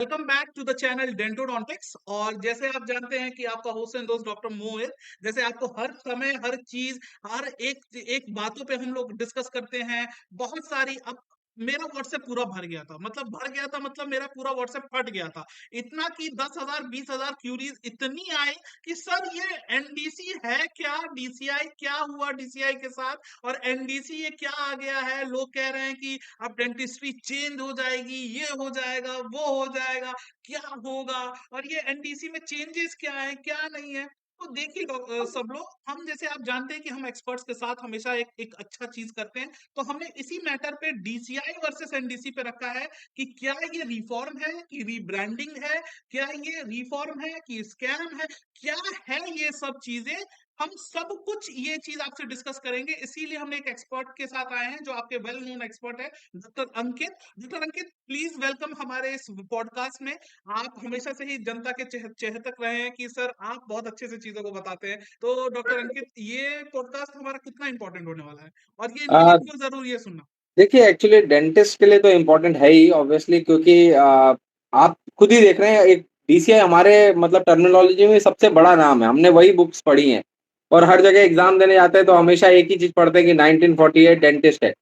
Welcome back to the channel dentodontics. और जैसे आप जानते हैं कि आपका होस्ट एंड दोस्त डॉक्टर मोहित, जैसे आपको हर समय हर चीज हर एक एक बातों पे हम लोग डिस्कस करते हैं। बहुत सारी अब मेरा व्हाट्सएप पूरा भर गया था, मतलब भर गया था, मतलब मेरा पूरा व्हाट्सएप फट गया था। इतना कि 10,000 20,000 क्यूरीज इतनी आई कि सर ये एनडीसी है क्या, डीसीआई क्या हुआ डीसीआई के साथ, और एनडीसी ये क्या आ गया है। लोग कह रहे हैं कि अब डेंटिस्ट्री चेंज हो जाएगी, ये हो जाएगा, वो हो जाएगा, क्या होगा, और ये एनडीसी में चेंजेस क्या है क्या नहीं है। तो देखिए सब लोग, हम जैसे आप जानते हैं कि हम एक्सपर्ट्स के साथ हमेशा एक एक अच्छा चीज करते हैं। तो हमने इसी मैटर पे डीसीआई वर्सेस एनडीसी पे रखा है कि क्या ये रिफॉर्म है कि रीब्रांडिंग है, क्या ये रिफॉर्म है कि स्कैम है, क्या है ये सब चीजें। हम सब कुछ ये चीज आपसे डिस्कस करेंगे, इसीलिए हमने एक एक्सपर्ट के साथ आए हैं जो आपके वेल नोन एक्सपर्ट है, doctor Ankit. Doctor Ankit, please welcome हमारे इस पॉडकास्ट में। आप हमेशा से ही जनता के चहेतक रहे हैं कि सर आप बहुत अच्छे से चीजों को बताते हैं। तो डॉक्टर अंकित, ये पॉडकास्ट हमारा कितना इंपॉर्टेंट होने वाला है और ये इनके लिए अ, क्यों जरूरी है सुनना। देखिए एक्चुअली डेंटिस्ट के लिए तो इम्पोर्टेंट है ही ऑब्वियसली क्योंकि आप खुद ही देख रहे हैं एक डीसीआई हमारे मतलब टर्मिनोलॉजी में सबसे बड़ा नाम है। हमने वही बुक्स पढ़ी हैं और हर जगह एग्जाम देने जाते हैं तो हमेशा एक ही चीज़ पढ़ते हैं कि 1948 डेंटिस्ट है।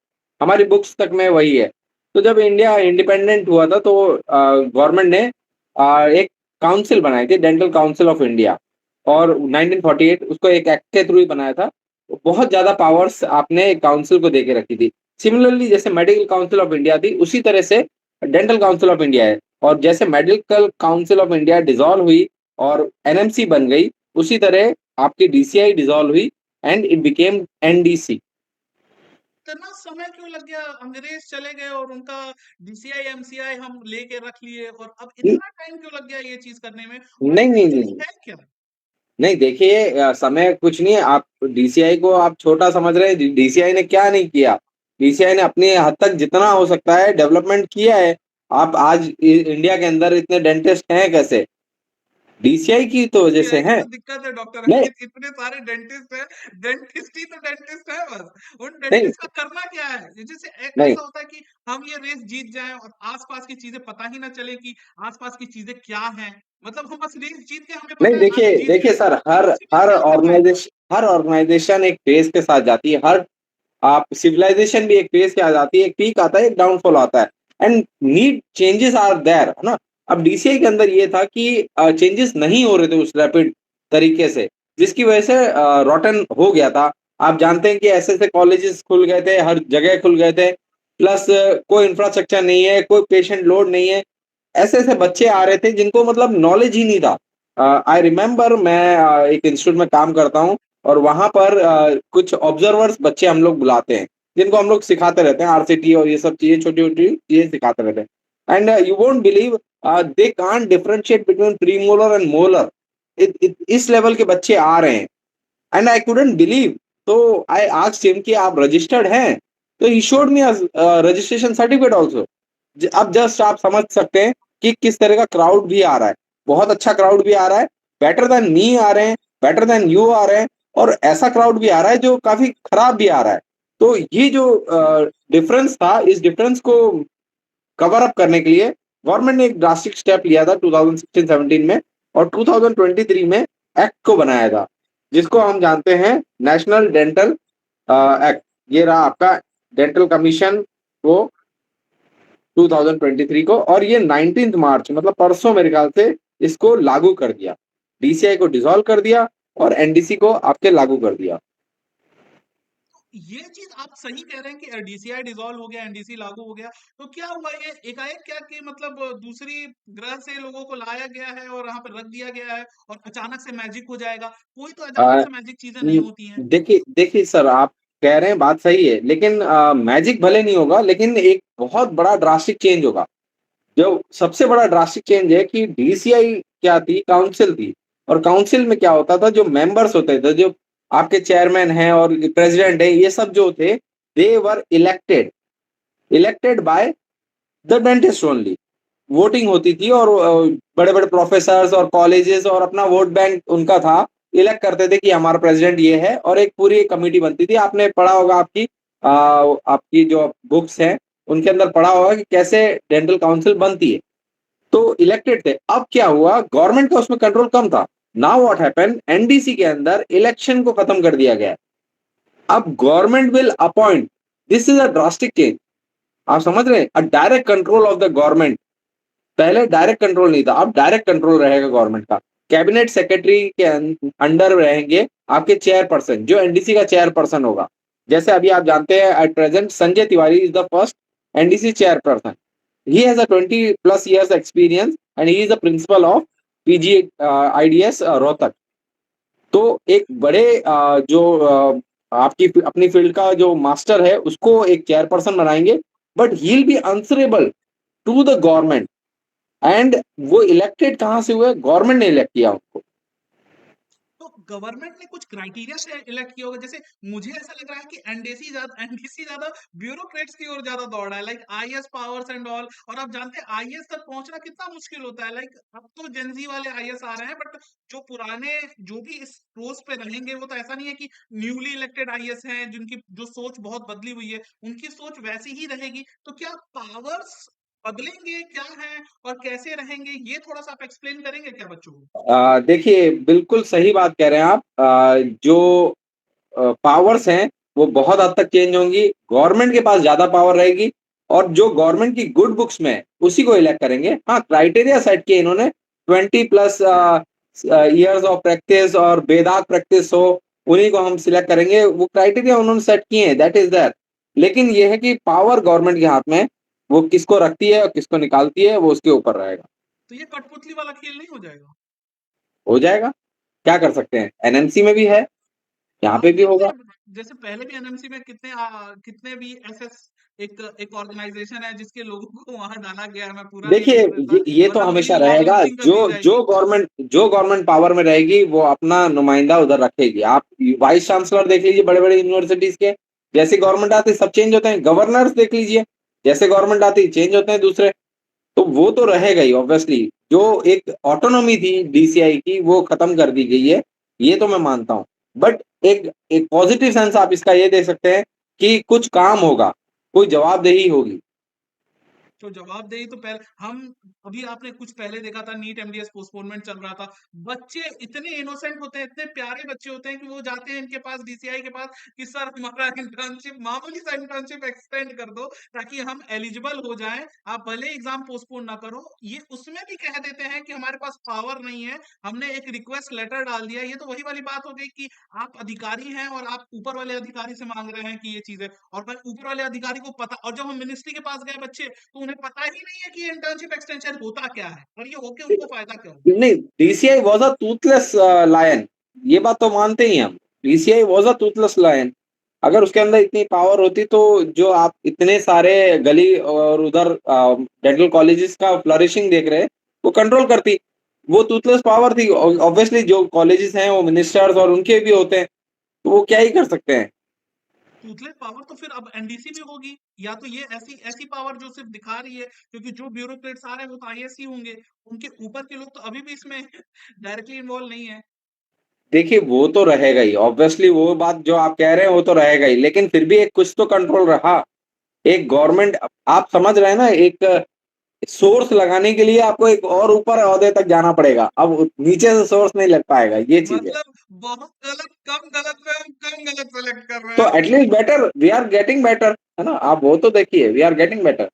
हमारी बुक्स तक में वही है। तो जब इंडिया इंडिपेंडेंट हुआ था तो गवर्नमेंट ने एक काउंसिल बनाई थी, डेंटल काउंसिल ऑफ इंडिया, और 1948 उसको एक एक्ट के थ्रू ही बनाया था। बहुत ज़्यादा पावर्स आपने काउंसिल को देके रखी थी। सिमिलरली जैसे मेडिकल काउंसिल ऑफ इंडिया थी उसी तरह से डेंटल काउंसिल ऑफ इंडिया है। और जैसे medical council of India dissolve हुई और एनएमसी बन गई, उसी तरह आपकी डीसीआई डिसॉल्व हुई एंड इट बिकेम एनडीसी। इतना समय क्यों लग गया, अंग्रेज चले गए और उनका डीसीआई एमसीआई हम लेके रख लिए, और अब इतना टाइम क्यों लग गया ये चीज करने में, और नहीं नहीं एक्चुअली नहीं है क्या। नहीं, देखिए समय कुछ नहीं है। आप डीसीआई को आप छोटा समझ रहे हैं। डीसीआई ने क्या नहीं किया। डीसीआई ने अपने हद तक जितना हो सकता है डेवलपमेंट किया है। आप आज इंडिया के अंदर इतने डेंटिस्ट हैं कैसे? डीसीआई की तो वजह से डीसीआई की हैं। तो दिक्कत है डॉक्टर नहीं अंकित, इतने सारे डेंटिस्ट है। डेंटिस्ट ही तो डेंटिस्ट है बस। उन नहीं डेंटिस्ट का करना क्या है, जैसे नहीं ऐसा होता है कि हम ये रेस जीत जाएं और आसपास की चीजें पता ही ना चले कि आसपास की चीजें क्या हैं। मतलब हम बस रेस जीत के हमें नहीं, पता है देखिए जीत देखिए गए, सर, फिर हर उसके बाद हर क्या करना है। ऑर्गेनाइजेशन एक फेज के साथ जाती है। हर आप सिविलाइजेशन भी एक फेज के आ जाती है। एक पीक आता है, एक डाउनफॉल आता है, and need changes are there, है ना? अब डीसीआई के अंदर ये था कि चेंजेस नहीं हो रहे थे उस रैपिड तरीके से, जिसकी वजह से रॉटन हो गया था। आप जानते हैं कि ऐसे ऐसे कॉलेजेस खुल गए थे, हर जगह खुल गए थे, प्लस कोई इंफ्रास्ट्रक्चर नहीं है, कोई पेशेंट लोड नहीं है। ऐसे ऐसे बच्चे आ रहे थे जिनको मतलब नॉलेज ही नहीं था। आई रिमेम्बर, मैं एक इंस्टीट्यूट में काम करता हूँ और वहां पर कुछ ऑब्जर्वर्स बच्चे हम लोग बुलाते हैं, जिनको हम लोग सिखाते रहते हैं आरसीटी और ये सब चीजें, छोटी छोटी चीजें सिखाते रहते हैं। And you won't believe, they can't differentiate between premolar and molar. इस लेवल के बच्चे आ रहे हैं, एंड आई कुडंट बिलीव। तो आई आस्क्ड हिम कि आप रजिस्टर्ड हैं? तो he showed me registration certificate also. अब जस्ट आप समझ सकते हैं कि किस तरह का क्राउड भी आ रहा है। बहुत अच्छा क्राउड भी आ रहा है, बेटर देन मी आ रहे हैं, बेटर देन यू आ रहे हैं, और ऐसा क्राउड भी आ रहा है जो काफी खराब भी आ रहा है। तो ये जो डिफरेंस था, इस डिफरेंस को कवर अप करने के लिए गवर्नमेंट ने एक ड्रास्टिक स्टेप लिया था 2016-17 में, और 2023 में एक्ट को बनाया था, जिसको हम जानते हैं नेशनल डेंटल एक्ट। ये रहा आपका डेंटल कमीशन वो 2023 को, और ये 19 मार्च मतलब परसों मेरे ख्याल से इसको लागू कर दिया। डीसीआई को डिसॉल्व कर दिया और एनडीसी को आपके लागू कर दिया। ये चीज आप सही कह रहे हैं कि डीसीआई डिसॉल्व हो गया, एनडीसी लागू हो गया, तो क्या हुआ ये एकाएक, क्या कि मतलब दूसरी ग्रह से लोगों को लाया गया है और यहाँ पे रख दिया गया है और अचानक से मैजिक हो जाएगा। कोई तो अचानक अ, से मैजिक चीजें नहीं होती हैं। देखिए देखिए सर, आप कह रहे हैं बात सही है, लेकिन मैजिक भले नहीं होगा, लेकिन एक बहुत बड़ा ड्रास्टिक चेंज होगा। जो सबसे बड़ा ड्रास्टिक चेंज है कि डीसीआई क्या थी, काउंसिल थी। और काउंसिल में क्या होता था, जो मेंबर्स होते थे, जो आपके चेयरमैन हैं और प्रेसिडेंट हैं, ये सब जो थे, they were elected elected by the dentist only. Voting होती थी और बड़े बड़े प्रोफेसर्स और कॉलेजेस और अपना वोट बैंक उनका था। इलेक्ट करते थे कि हमारा प्रेसिडेंट ये है, और एक पूरी कमेटी बनती थी। आपने पढ़ा होगा, आपकी जो बुक्स हैं उनके अंदर पढ़ा होगा कि कैसे डेंटल काउंसिल बनती है। तो इलेक्टेड थे। अब क्या हुआ, गवर्नमेंट का उसमें कंट्रोल कम था। नाउ व्हाट हैपन, एनडीसी के अंदर इलेक्शन को खत्म कर दिया गया। अब government will appoint, this is a drastic change. आप समझ रहे हैं, a direct control of the government. पहले डायरेक्ट कंट्रोल नहीं था, अब डायरेक्ट कंट्रोल रहेगा गवर्नमेंट का। कैबिनेट सेक्रेटरी के अंडर रहेंगे आपके चेयरपर्सन, जो एनडीसी का चेयरपर्सन होगा। जैसे अभी आप जानते हैं, at present Sanjay Tiwari is the first NDC chairperson. He has a 20+ years experience and he is the principal of PG IDS Rohtak. तो एक बड़े जो आपकी अपनी फील्ड का जो मास्टर है उसको एक चेयरपर्सन बनाएंगे, but he will be answerable to the government. And वो इलेक्टेड कहाँ से हुए, गवर्नमेंट ने इलेक्ट किया उनको। तो गवर्नमेंट ने कुछ क्राइटेरिया से इलेक्ट किया होगा, जैसे मुझे ऐसा लग रहा है कि एनडीसी ज्यादा ब्यूरोक्रेट्स की ओर ज्यादा दौड़ रहा है, like IAS powers and all. और आप जानते हैं आईएएस तक पहुंचना कितना मुश्किल होता है, लाइक अब तो जेनजी वाले आईएएस आ रहे हैं, बट जो पुराने जो भी इस पोस्ट पे रहेंगे वो तो ऐसा नहीं है कि न्यूली इलेक्टेड आईएएस हैं जिनकी जो सोच बहुत बदली हुई है, उनकी सोच वैसी ही रहेगी। तो क्या पावर्स बदलेंगे क्या है और कैसे रहेंगे, ये थोड़ा सा आप एक्सप्लेन करेंगे क्या बच्चों को? देखिए बिल्कुल सही बात कह रहे हैं आप। जो पावर्स हैं वो बहुत हद तक चेंज होंगी, गवर्नमेंट के पास ज्यादा पावर रहेगी, और जो गवर्नमेंट की गुड बुक्स में है, उसी को इलेक्ट करेंगे। हाँ, क्राइटेरिया सेट किए इन्होंने, 20+ years ऑफ प्रैक्टिस और बेदाग प्रैक्टिस हो, उन्हीं को हम सिलेक्ट करेंगे। वो क्राइटेरिया उन्होंने सेट किए हैं, दैट इज दैट। लेकिन ये है कि पावर गवर्नमेंट के हाथ में है, वो किसको रखती है और किसको निकालती है वो उसके ऊपर रहेगा। तो ये कठपुतली वाला खेल नहीं हो जाएगा? हो जाएगा, क्या कर सकते हैं, एनएमसी में भी है, यहाँ हाँ, पे भी होगा। जैसे पहले भी एनएमसी में कितने भी एसएस एक एक ऑर्गेनाइजेशन है जिसके लोगों को वहां डाला गया है, मैं पूरा नहीं देखिए बोल देता, ये तो वरना मेरी हमेशा वॉर रहेगा, हिस्टिंग कर दी जो जाएगी। जो गवर्नमेंट पावर में रहेगी वो अपना नुमाइंदा उधर रखेगी। आप वाइस चांसलर देख लीजिए बड़े बड़े यूनिवर्सिटीज के, जैसे गवर्नमेंट आती है सब चेंज होते हैं। गवर्नर्स देख लीजिए, जैसे गवर्नमेंट आती है चेंज होते हैं दूसरे। तो वो तो रहेगा ही ऑब्वियसली। जो एक ऑटोनॉमी थी डीसीआई की वो खत्म कर दी गई है, ये तो मैं मानता हूँ। बट एक एक पॉजिटिव सेंस आप इसका ये दे सकते हैं कि कुछ काम होगा, कोई जवाबदेही होगी। तो जवाबदेही तो पहले हम, अभी आपने कुछ पहले देखा था नीट एमडीएस पोस्टपोनमेंट चल रहा था, बच्चे इतने इनोसेंट होते हैं, इतने प्यारे बच्चे होते हैं कि वो जाते हैं इनके पास, डीसीआई के पास, कि सर हमारा इंटर्नशिप, मामूली सा इंटर्नशिप एक्सटेंड कर दो ताकि हम एलिजिबल हो जाएं, आप भले एग्जाम पोस्टपोन ना करो। ये उसमें भी कह देते हैं कि हमारे पास पावर नहीं है, हमने एक रिक्वेस्ट लेटर डाल दिया। ये तो वही वाली बात हो गई कि आप अधिकारी हैं और आप ऊपर वाले अधिकारी से मांग रहे हैं कि ये चीज है, और भाई ऊपर वाले अधिकारी को पता, और जब हम मिनिस्ट्री के पास गए बच्चे, तो उन्हें पता ही नहीं है कि ये इंटर्नशिप एक्सटेंशन होता क्या है, और ये होके उनको फायदा क्या होगा। नहीं, DCI was a toothless lion, ये बात तो मानते ही हम। DCI was a toothless lion. अगर उसके अंदर इतनी पावर होती तो जो आप इतने सारे गली और उधर डेंटल कॉलेजेस का फ्लरिशिंग देख रहे हैं, वो कंट्रोल करती। वो टूथलेस पावर थी। ऑब्वियसली जो कॉलेजेस हैं वो मिनिस्टर्स और उनके भी होते हैं, तो वो क्या ही कर सकते हैं। टूथलेस पावर तो फिर अब एनडीसी भी होगी, या तो ये ऐसी ऐसी पावर जो सिर्फ दिखा रही है, क्योंकि जो ब्यूरोक्रेट्स आ रहे हैं वो तो आईएएस ही होंगे, उनके ऊपर के लोग तो अभी भी इसमें डायरेक्टली इन्वॉल्व नहीं है। देखिए वो तो रहेगा ही, ऑब्वियसली वो बात जो आप कह रहे हैं वो तो रहेगा ही, लेकिन फिर भी एक कुछ तो कंट्रोल रहा। एक गवर्नमेंट, आप समझ रहे हैं ना, एक सोर्स लगाने के लिए आपको एक और ऊपर ओहदे तक जाना पड़ेगा। अब नीचे से सोर्स नहीं लग पाएगा, ये चीज है। मतलब बहुत गलत, कम गलत पे हम कम गलत सेलेक्ट कर रहे तो हैं। At least better, we are getting better, है ना, आप वो तो देखिए, वी आर गेटिंग बेटर।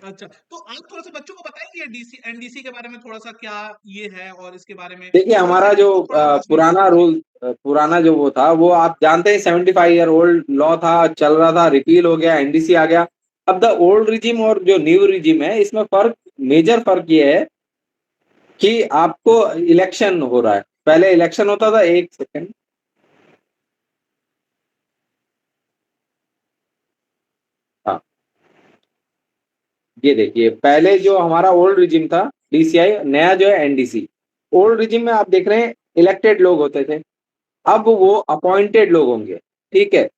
अच्छा, तो आप थोड़ा सा बच्चों को बताएंगे डीसी एनडीसी के बारे में, थोड़ा सा क्या ये है और इसके बारे में देखिए थोड़ा सा हमारा जो उनको थोड़ा रोशनी पुराना डालिए। रूल, पुराना जो वो था, वो आप जानते हैं 75 ईयर ओल्ड लॉ था, चल रहा था, रिपील हो गया, एनडीसी आ गया। अब द ओल्ड रिजिम और जो न्यू रिजिम है, इसमें फर्क, मेजर फर्क ये है कि आपको इलेक्शन हो रहा है। पहले इलेक्शन होता था, एक सेकंड, हाँ, ये देखिए पहले जो हमारा ओल्ड रिजिम था डीसीआई, नया जो है एनडीसी। ओल्ड रिजिम में आप देख रहे हैं इलेक्टेड लोग होते थे, अब वो अपॉइंटेड लोग होंगे। ठीक है,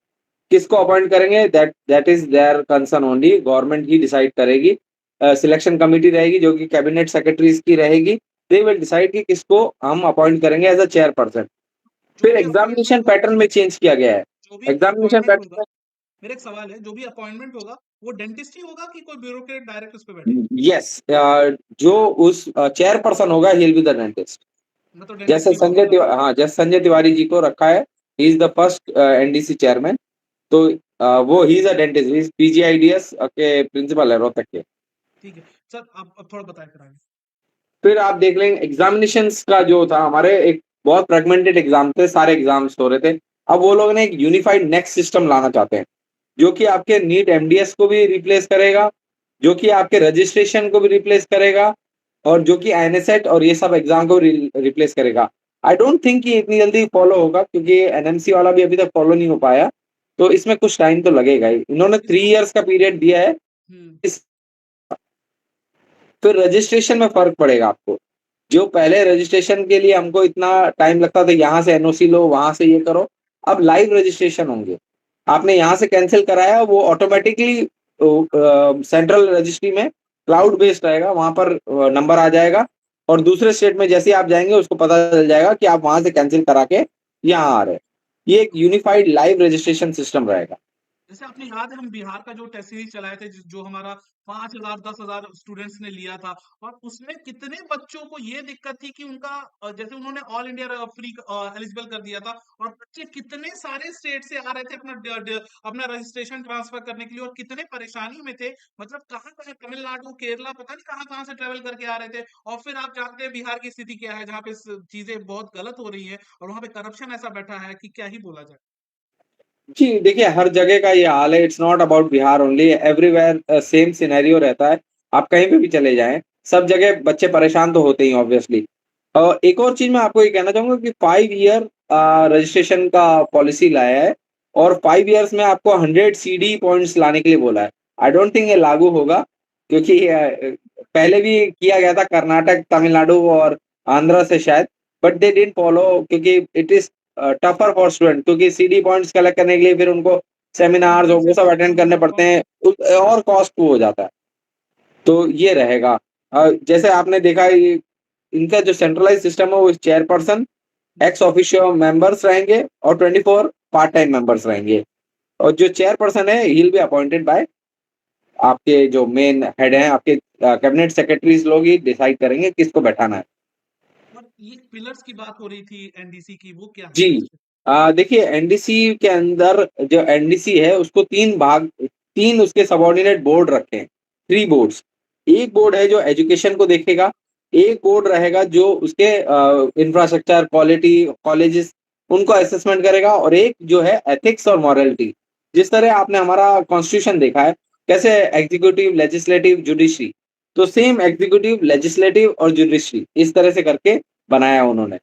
किसको अपॉइंट करेंगे, that that is their concern only, government ही डिसाइड करेगी। सिलेक्शन कमेटी रहेगी जो कि कैबिनेट सेक्रेटरीज की रहेगी, दे विल डिसाइड कि किसको हम अपॉइंट करेंगे एज अ चेयरपर्सन। जो फिर भी एग्जामिनेशन अपॉइंटमेंट होगा, पैटर्न में चेंज किया गया है। जो भी एग्जामिनेशन अपॉइंटमेंट होगा, पैटर्न, मेरा एक सवाल है, जो भी अपॉइंटमेंट होगा वो डेंटिस्ट ही होगा कि कोई ब्यूरोक्रेट डायरेक्ट उस पे बैठेगा? यस, जो उस चेयरपर्सन होगा ही विल बी द डेंटिस्ट। मतलब डेंटिस्ट जैसे ही होगा मतलब। जैसे संजय तिवारी जी को रखा है, he is the first NDC chairman. तो वो he is a dentist, he is PGIDS के प्रिंसिपल है रोहतक के। ठीक है सर, आप अब थोड़ा बताएं फिर आगे। फिर आप देख लेंगे एग्जामिनेशंस का जो था, हमारे एक बहुत फ्रेगमेंटेड एग्जाम थे, सारे एग्जाम्स हो रहे थे। अब वो लोग ने एक यूनिफाइड नेक्स्ट सिस्टम लाना चाहते हैं, जो कि आपके नीट एमडीएस को भी रिप्लेस करेगा, जो कि आपके रजिस्ट्रेशन को भी रिप्लेस करेगा, और जो कि एनएसएट और ये सब एग्जाम को रिप्लेस करेगा। आई डोंट थिंक कि इतनी जल्दी फॉलो होगा, क्योंकि एनएमसी वाला भी अभी तक फॉलो नहीं हो पाया। तो इसमें कुछ टाइम तो लगेगा ही। इन्होंने थ्री इसको इयर्स का पीरियड दिया है। हम्म। इस फिर रजिस्ट्रेशन में फर्क पड़ेगा आपको। जो पहले रजिस्ट्रेशन के लिए हमको इतना टाइम लगता था, यहाँ से एनओसी लो, वहां से ये करो, अब लाइव रजिस्ट्रेशन होंगे। आपने यहाँ से कैंसिल कराया, वो ऑटोमेटिकली सेंट्रल रजिस्ट्री में क्लाउड बेस्ड रहेगा, वहां पर नंबर आ जाएगा, और दूसरे स्टेट में जैसे ही आप जाएंगे उसको पता चल जाएगा कि आप वहां से कैंसिल करा के यहाँ आ रहे हैं। ये एक यूनिफाइड लाइव रजिस्ट्रेशन सिस्टम रहेगा। जैसे आपने याद है हम बिहार का जो टेस्ट सीरीज चलाए थे, जो हमारा 5,000 10,000 स्टूडेंट्स ने लिया था, और उसमें कितने बच्चों को ये दिक्कत थी कि उनका जैसे उन्होंने ऑल इंडिया फ्री एलिजिबल कर दिया था, और बच्चे कितने सारे स्टेट से आ रहे थे अपना रजिस्ट्रेशन ट्रांसफर करने के लिए, और कितने परेशानी में थे। मतलब कहाँ कहाँ, तमिलनाडु, केरला, पता नहीं कहाँ कहाँ से ट्रेवल करके आ रहे थे। और फिर आप जानते हैं बिहार की स्थिति क्या है, जहाँ पे चीजें बहुत गलत हो रही है, और वहां पे करप्शन ऐसा बैठा है कि क्या ही बोला जाए। जी, देखिए हर जगह का ये हाल है, it's not about Bihar only, everywhere same scenario रहता है। आप कहीं पे भी चले जाएँ, सब जगह बच्चे परेशान तो होते ही हैं ऑब्वियसली। एक और चीज़ मैं आपको ये कहना चाहूँगा कि 5 ईयर रजिस्ट्रेशन का पॉलिसी लाया है, और 5 ईयर्स में आपको 100 सीडी पॉइंट्स लाने के लिए बोला है। आई डोंट थिंक ये लागू होगा, क्योंकि पहले भी किया गया था कर्नाटक, तमिलनाडु और आंध्र से शायद, बट दे डिडन्ट फॉलो, क्योंकि it is tougher for student, क्योंकि सीडी पॉइंट्स कलेक्ट करने के लिए फिर उनको सेमिनार्स और वो कॉन्फ्रेंसेस सब अटेंड करने पड़ते कॉन हैं, और कॉस्ट हो जाता है। तो ये रहेगा। जैसे आपने देखा, ये इनका जो सेंट्रलाइज सिस्टम है, वो चेयरपर्सन, एक्स ऑफिशियो मेंबर्स रहेंगे, और 24 पार्ट टाइम मेंबर्स रहेंगे। और जो चेयरपर्सन है, ही विल बी अपॉइंटेड बाय आपके जो मेन हेड हैं, आपके कैबिनेट सेक्रेटरीज लोग ही डिसाइड करेंगे किसको बैठाना है। और ये पिलर्स की बात हो रही थी एनडीसी की, वो क्या है? जी, देखिए एनडीसी के अंदर जो एनडीसी है, उसको 3 भाग, 3 उसके सबऑर्डिनेट बोर्ड रखे हैं, 3 बोर्ड्स। एक बोर्ड है जो एजुकेशन को देखेगा, एक बोर्ड रहेगा जो उसके इंफ्रास्ट्रक्चर, क्वालिटी, कॉलेजेस, उनको असेसमेंट करेगा, और एक जो है एथिक्स और मॉरलिटी। जिस तरह आपने हमारा कॉन्स्टिट्यूशन देखा है, कैसे एग्जीक्यूटिव, लेजिस्लेटिव, जुडिशरी, तो सेम एग्जीक्यूटिव, लेजिस्लेटिव और जुडिशरी इस तरह से करके बनाया उन्होंने।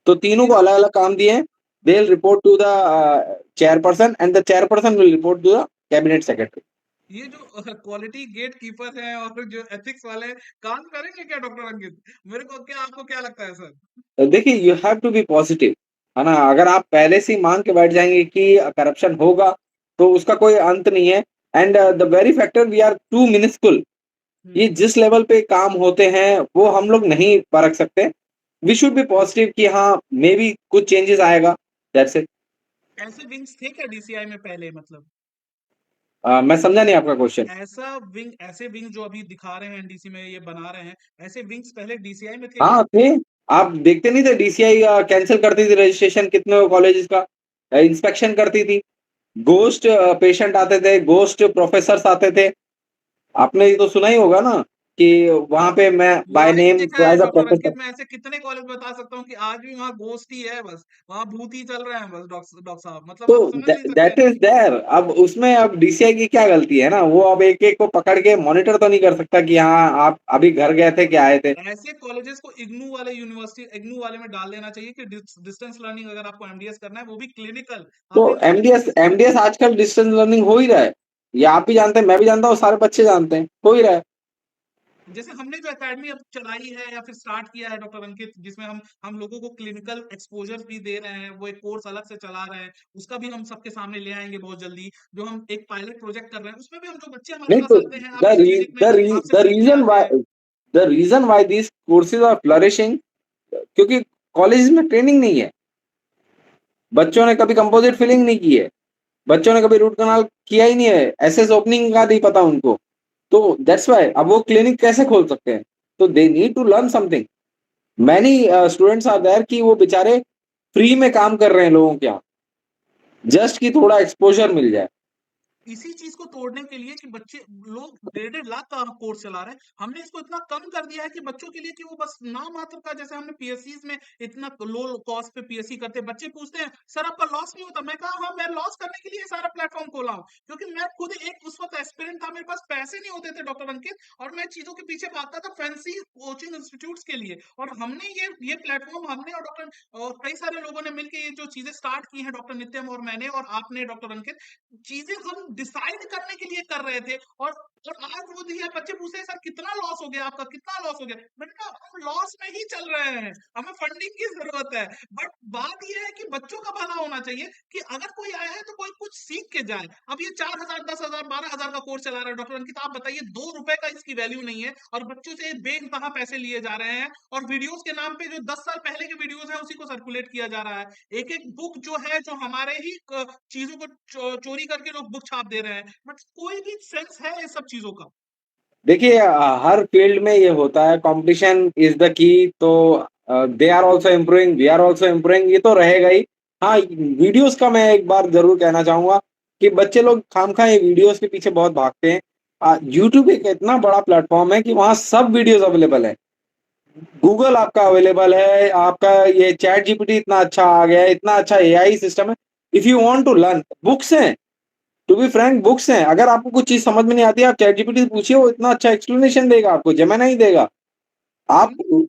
तो तीनों ये को जो अलग-अलग काम दिए हैं। They will report to the chairperson, and the chairperson will report to the cabinet secretary. ये जो क्वालिटी गेट कीपर है और जो एथिक्स वाले हैं, काम करेंगे क्या डॉक्टर अंकित? मेरे को क्या, आपको क्या लगता है सर? देखिए you have to be positive, है ना? अगर आप पहले से ही मान के बैठ जाएँगे कि करप्शन होगा, तो उसका कोई अंत नहीं है। And the very factor we are too miniscule, ये हम्म। जिस लेवल पे काम होते हैं, वो हम लोग नहीं परख सकते। वी शुड बी पॉजिटिव कि हाँ, मे बी कुछ चेंजेस आएगा, दैट्स इट। ऐसे विंग्स थे क्या डीसीआई में पहले, मतलब मैं समझा नहीं आपका क्वेश्चन। ऐसे विंग जो अभी दिखा रहे हैं एनडीसी में, ये बना रहे हैं, ऐसे विंग्स पहले डीसीआई में थे क्या? हाँ, थे। आप देखते नहीं थे डीसीआई कैंसल करती थी रजिस्ट्रेशन कितने कॉलेजेस का, इंस्पेक्शन करती थी। घोस्ट पेशेंट आते थे, घोस्ट प्रोफेसर्स आते थे। आपने ये तो सुना ही होगा ना कि वहां पे मैं बाय लाइव नेम देखा है एज अ डॉक्टर प्रोफेसर। अंकित, मैं ऐसे कितने कॉलेज बता सकता हूँ कि आज भी वहाँ घोस्ट ही है बस, वहाँ भूत ही चल रहे हैं बस, डॉक्टर साहब, मतलब तो आप समझ नहीं सकते। That is there. अब उसमें अब डीसीआई की क्या गलती है ना, वो अब एक एक को पकड़ के मॉनिटर तो नहीं कर सकता कि हाँ आप अभी घर गए थे क्या आए थे। ऐसे कॉलेजेस को इग्नू वाले यूनिवर्सिटी, इग्नू वाले में डाल देना चाहिए कि डिस्टेंस लर्निंग अगर आपको एमडीएस करना है, वो भी क्लिनिकल। तो आपने एमडीएस यूपीएससी, एमडीएस आजकल डिस्टेंस लर्निंग हो ही रहा है। ये आप भी जानते हैं, मैं भी जानता हूँ, सारे बच्चे जानते हैं, हो ही रहा है। जैसे हमने जो एकेडमी अब चलाई है या फिर स्टार्ट किया है डॉक्टर अंकित, जिसमें हम लोगों को क्लिनिकल एक्सपोजर भी दे रहे हैं, वो एक कोर्स अलग से चला रहे हैं, उसका भी हम सबके सामने ले आएंगे बहुत जल्दी। जो हम एक पायलट प्रोजेक्ट कर रहे हैं, उसमें भी हम जो बच्चे हमारे नहीं पास तो आते हैं आपके क्लिनिक में, आपसे मिल के जाते हैं। The reason why these courses are flourishing, क्योंकि कॉलेज में ट्रेनिंग नहीं है, बच्चों ने कभी कंपोजिट फिलिंग नहीं की है, बच्चों ने कभी रूट कनाल किया ही नहीं है, एसएस ओपनिंग का नहीं पता उनको। तो दैट्स व्हाई अब वो क्लिनिक कैसे खोल सकते हैं? तो they need to learn something. Many students are there कि वो बेचारे फ्री में काम कर रहे हैं लोगों के यहाँ, जस्ट कि थोड़ा एक्सपोज़र मिल जाए। इसी चीज को तोड़ने के लिए कि बच्चे लोग 1.5 लाख का कोर्स चला रहे हैं, हमने इसको इतना कम कर दिया है कि बच्चों के लिए कि वो बस नाम मात्र का, जैसे हमने पीएससी में इतना लो कॉस्ट पे पीएससी करते हैं, बच्चे पूछते हैं सर आपका लॉस नहीं होता? मैं कहा हाँ, मैं लॉस करने के लिए सारा प्लेटफॉर्म खोला हूँ, क्योंकि मैं खुद एक उस वक्त एस्पिरेंट था, मेरे पास पैसे नहीं होते थे डॉक्टर अंकित, और मैं चीजों के पीछे भागता था फैंसी कोचिंग इंस्टीट्यूट्स के लिए। और हमने ये प्लेटफॉर्म, हमने और डॉक्टर और कई सारे लोगों ने मिलकर ये जो चीजें स्टार्ट की हैं, डॉक्टर नित्यम और मैंने और आपने डॉक्टर अंकित, चीजें हम डिसाइड करने के लिए कर रहे थे। और आज वो दिया, बच्चे पूछते हैं सर कितना लॉस हो गया आपका, कितना लॉस हो गया? मैंने कहा हम लॉस में ही चल रहे हैं, हमें फंडिंग की जरूरत है। बट बात ये है कि बच्चों का भला होना चाहिए, कि अगर कोई आया है तो कोई कुछ सीख के जाए। अब ये 4,000, 10,000, 12,000 का कोर्स चला रहा है डॉक्टर अंकित, आप बताइए 2 रुपए का इसकी वैल्यू नहीं है, और बच्चों से बेनतहा पैसे लिए जा रहे हैं, और वीडियोस के नाम पे जो 10 साल पहले के वीडियोस है उसी को सर्कुलेट किया जा रहा है। एक एक बुक जो है, जो हमारे ही चीजों को चोरी करके लोग बुक छाप दे रहे हैं, बट कोई भी सेंस है इन सब चीजों का? देखिए हर फील्ड में ये होता है, कॉम्पिटिशन इज़ द की। तो they are also improving, we are also improving, ये तो रहेगा ही। हाँ, वीडियोज़ का मैं एक बार ज़रूर कहना चाहूँगा कि बच्चे लोग खामखा ये वीडियोज़ के पीछे बहुत भागते हैं। यूट्यूब एक इतना बड़ा प्लेटफ़ॉर्म है कि वहाँ सब वीडियोज़ अवेलेबल है। गूगल आपका अवेलेबल है, आपका ये चैट जीपीटी इतना अच्छा आ गया है, इतना अच्छा एआई सिस्टम है। If you want to learn, books हैं, टू बी फ्रैंक बुक्स हैं। अगर आपको कुछ चीज़ समझ में नहीं आती है, आप चैट जीपीटी से पूछिए, वो इतना अच्छा एक्सप्लेनेशन देगा आपको, जेमिनी देगा। आप हमने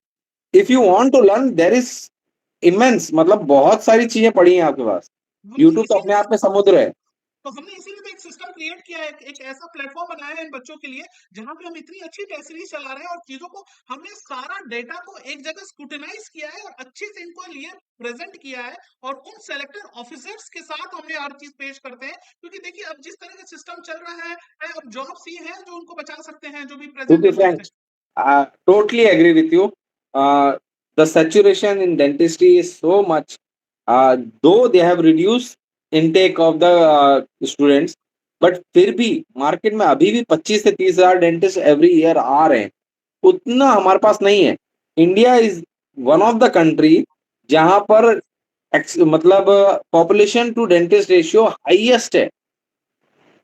if you want to learn there is immense, मतलब बहुत सारी चीज़ें पड़ी हैं आपके पास। हमने यूट्यूब तो अपने इसीलिए आप में समुद्र है। तो हमने इसीलिए तो एक सिस्टम क्रिएट किया है, एक ऐसा प्लेटफॉर्म बनाया है इन बच्चों के लिए, जहां पे हम इतनी अच्छी टेस्ट सीरीज चला रहे हैं, और चीजों को हमने सारा डेटा को एक जगह स्क्रूटिनाइज किया है, और अच्छे से इनको लिए प्रेजेंट किया है, और उन सेलेक्टेड ऑफिसर्स के साथ हमने हर चीज पेश करते हैं। क्योंकि देखिए अब जिस तरह का सिस्टम चल रहा है, अब जॉब्स ही हैं जो उनको बचा सकते हैं, जो भी to present be analyst frank, हैं। totally agree with you. The saturation in dentistry is so much. Though they have reduced intake of the students, but फिर भी मार्केट में अभी भी 25 से 30,000 डेंटिस्ट एवरी ईयर आ रहे हैं। उतना हमारे पास नहीं है। India is one of the country जहाँ पर मतलब population to dentist ratio highest है।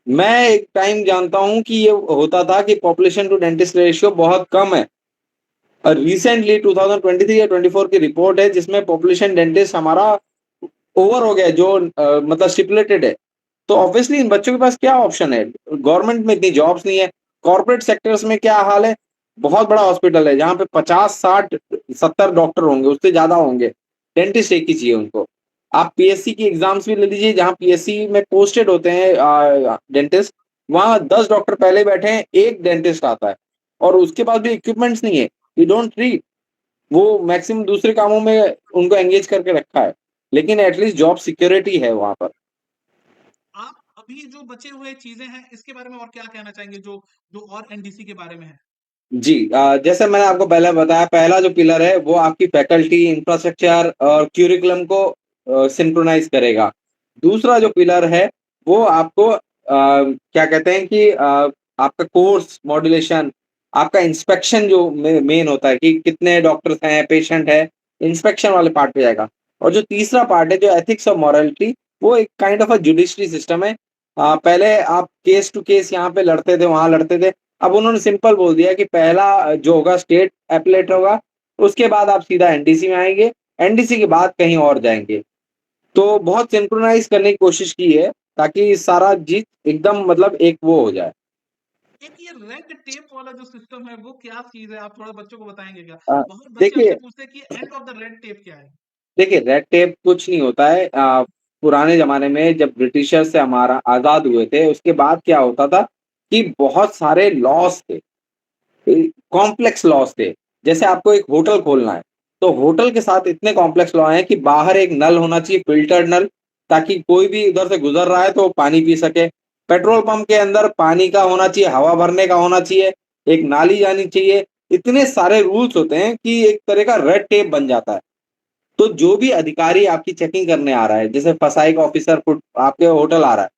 मैं एक टाइम जानता हूँ कि ये होता था कि पॉपुलेशन टू डेंटिस्ट रेशियो बहुत कम है। रिसेंटली 2023 या 24 की रिपोर्ट है जिसमें पॉपुलेशन डेंटिस्ट हमारा ओवर हो गया, जो मतलब स्टिपुलेटेड है। तो ऑब्वियसली इन बच्चों के पास क्या ऑप्शन है? गवर्नमेंट में इतनी जॉब्स नहीं है। कॉर्पोरेट सेक्टर्स में क्या हाल है? बहुत बड़ा हॉस्पिटल है जहाँ पे 50, 60, 70 डॉक्टर होंगे, उससे ज्यादा होंगे। डेंटिस्ट एक ही चाहिए उनको। आप पीएससी की एग्जाम्स भी ले लीजिए, जहाँ पीएससी में पोस्टेड होते हैं डेंटिस्ट, वहाँ 10 डॉक्टर पहले बैठे हैं, एक डेंटिस्ट आता है, और उसके पास भी इक्विपमेंट्स नहीं है। वी डोंट ट्रीट, वो मैक्सिमम दूसरे कामों में उनको एंगेज करके रखा है, लेकिन एटलीस्ट जॉब सिक्योरिटी है वहां पर। आप अभी जो बचे हुए चीजें हैं इसके बारे में और क्या कहना चाहेंगे, जो जो और एनडीसी के बारे में है? जी, जैसे मैंने आपको पहले बताया, पहला जो पिलर है वो आपकी फैकल्टी, इंफ्रास्ट्रक्चर और क्यूरिकुलम को सिंक्रोनाइज करेगा। दूसरा जो पिलर है वो आपको क्या कहते हैं कि आपका कोर्स मॉड्यूलेशन, आपका इंस्पेक्शन जो मेन होता है कि कितने डॉक्टर्स हैं, पेशेंट है, इंस्पेक्शन वाले पार्ट पे जाएगा। और जो तीसरा पार्ट है, जो एथिक्स और मॉरलिटी, वो एक kind of a judiciary system है। पहले आप केस टू केस यहाँ पे लड़ते थे, वहां लड़ते थे। अब उन्होंने सिंपल बोल दिया कि पहला जो होगा स्टेट एपलेट होगा, उसके बाद आप सीधा एनडीसी में आएंगे, एनडीसी के बाद कहीं और जाएंगे। तो बहुत सिंक्रोनाइज करने की कोशिश की है ताकि सारा जीत एकदम मतलब एक वो हो जाए। एक ये रेड टेप वाला जो सिस्टम है वो क्या चीज है, आप थोड़ा बच्चों को बताएंगे क्या? बहुत बच्चे देखिए हमसे पूछते हैं कि end of the red tape क्या है? देखिए रेड टेप कुछ नहीं होता है। पुराने जमाने में जब ब्रिटिशर से हमारा आजाद हुए थे, उसके बाद क्या होता था कि बहुत सारे लॉस थे, कॉम्प्लेक्स लॉस थे। जैसे आपको एक होटल खोलना है, तो होटल के साथ इतने कॉम्प्लेक्स लॉ हैं कि बाहर एक नल होना चाहिए, फिल्टर्ड नल, ताकि कोई भी उधर से गुजर रहा है तो वो पानी पी सके। पेट्रोल पंप के अंदर पानी का होना चाहिए, हवा भरने का होना चाहिए, एक नाली जानी चाहिए। इतने सारे रूल्स होते हैं कि एक तरह का रेड टेप बन जाता है। तो जो भी अधिकारी आपकी चेकिंग करने आ रहा है, जैसे फसाई का ऑफिसर आपके होटल आ रहा है,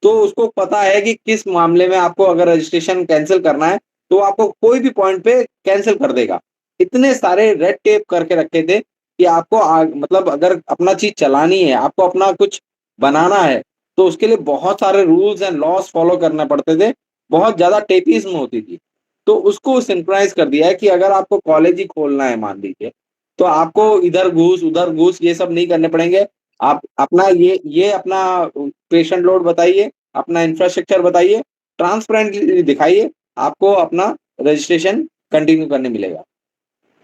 तो उसको पता है कि किस मामले में आपको अगर रजिस्ट्रेशन कैंसिल करना है, तो आपको कोई भी पॉइंट पे कैंसिल कर देगा। इतने सारे रेड टेप करके रखे थे कि आपको मतलब अगर अपना चीज़ चलानी है, आपको अपना कुछ बनाना है, तो उसके लिए बहुत सारे रूल्स एंड लॉज़ फॉलो करने पड़ते थे, बहुत ज़्यादा टेपिज़्म होती थी। तो उसको सिंक्रनाइज़ कर दिया है कि अगर आपको कॉलेज ही खोलना है मान लीजिए, तो आपको इधर घूस, उधर घूस ये सब नहीं करने पड़ेंगे। आप अपना ये अपना पेशेंट लोड बताइए, अपना इंफ्रास्ट्रक्चर बताइए, ट्रांसपेरेंटली दिखाइए, आपको अपना रजिस्ट्रेशन कंटिन्यू करने मिलेगा।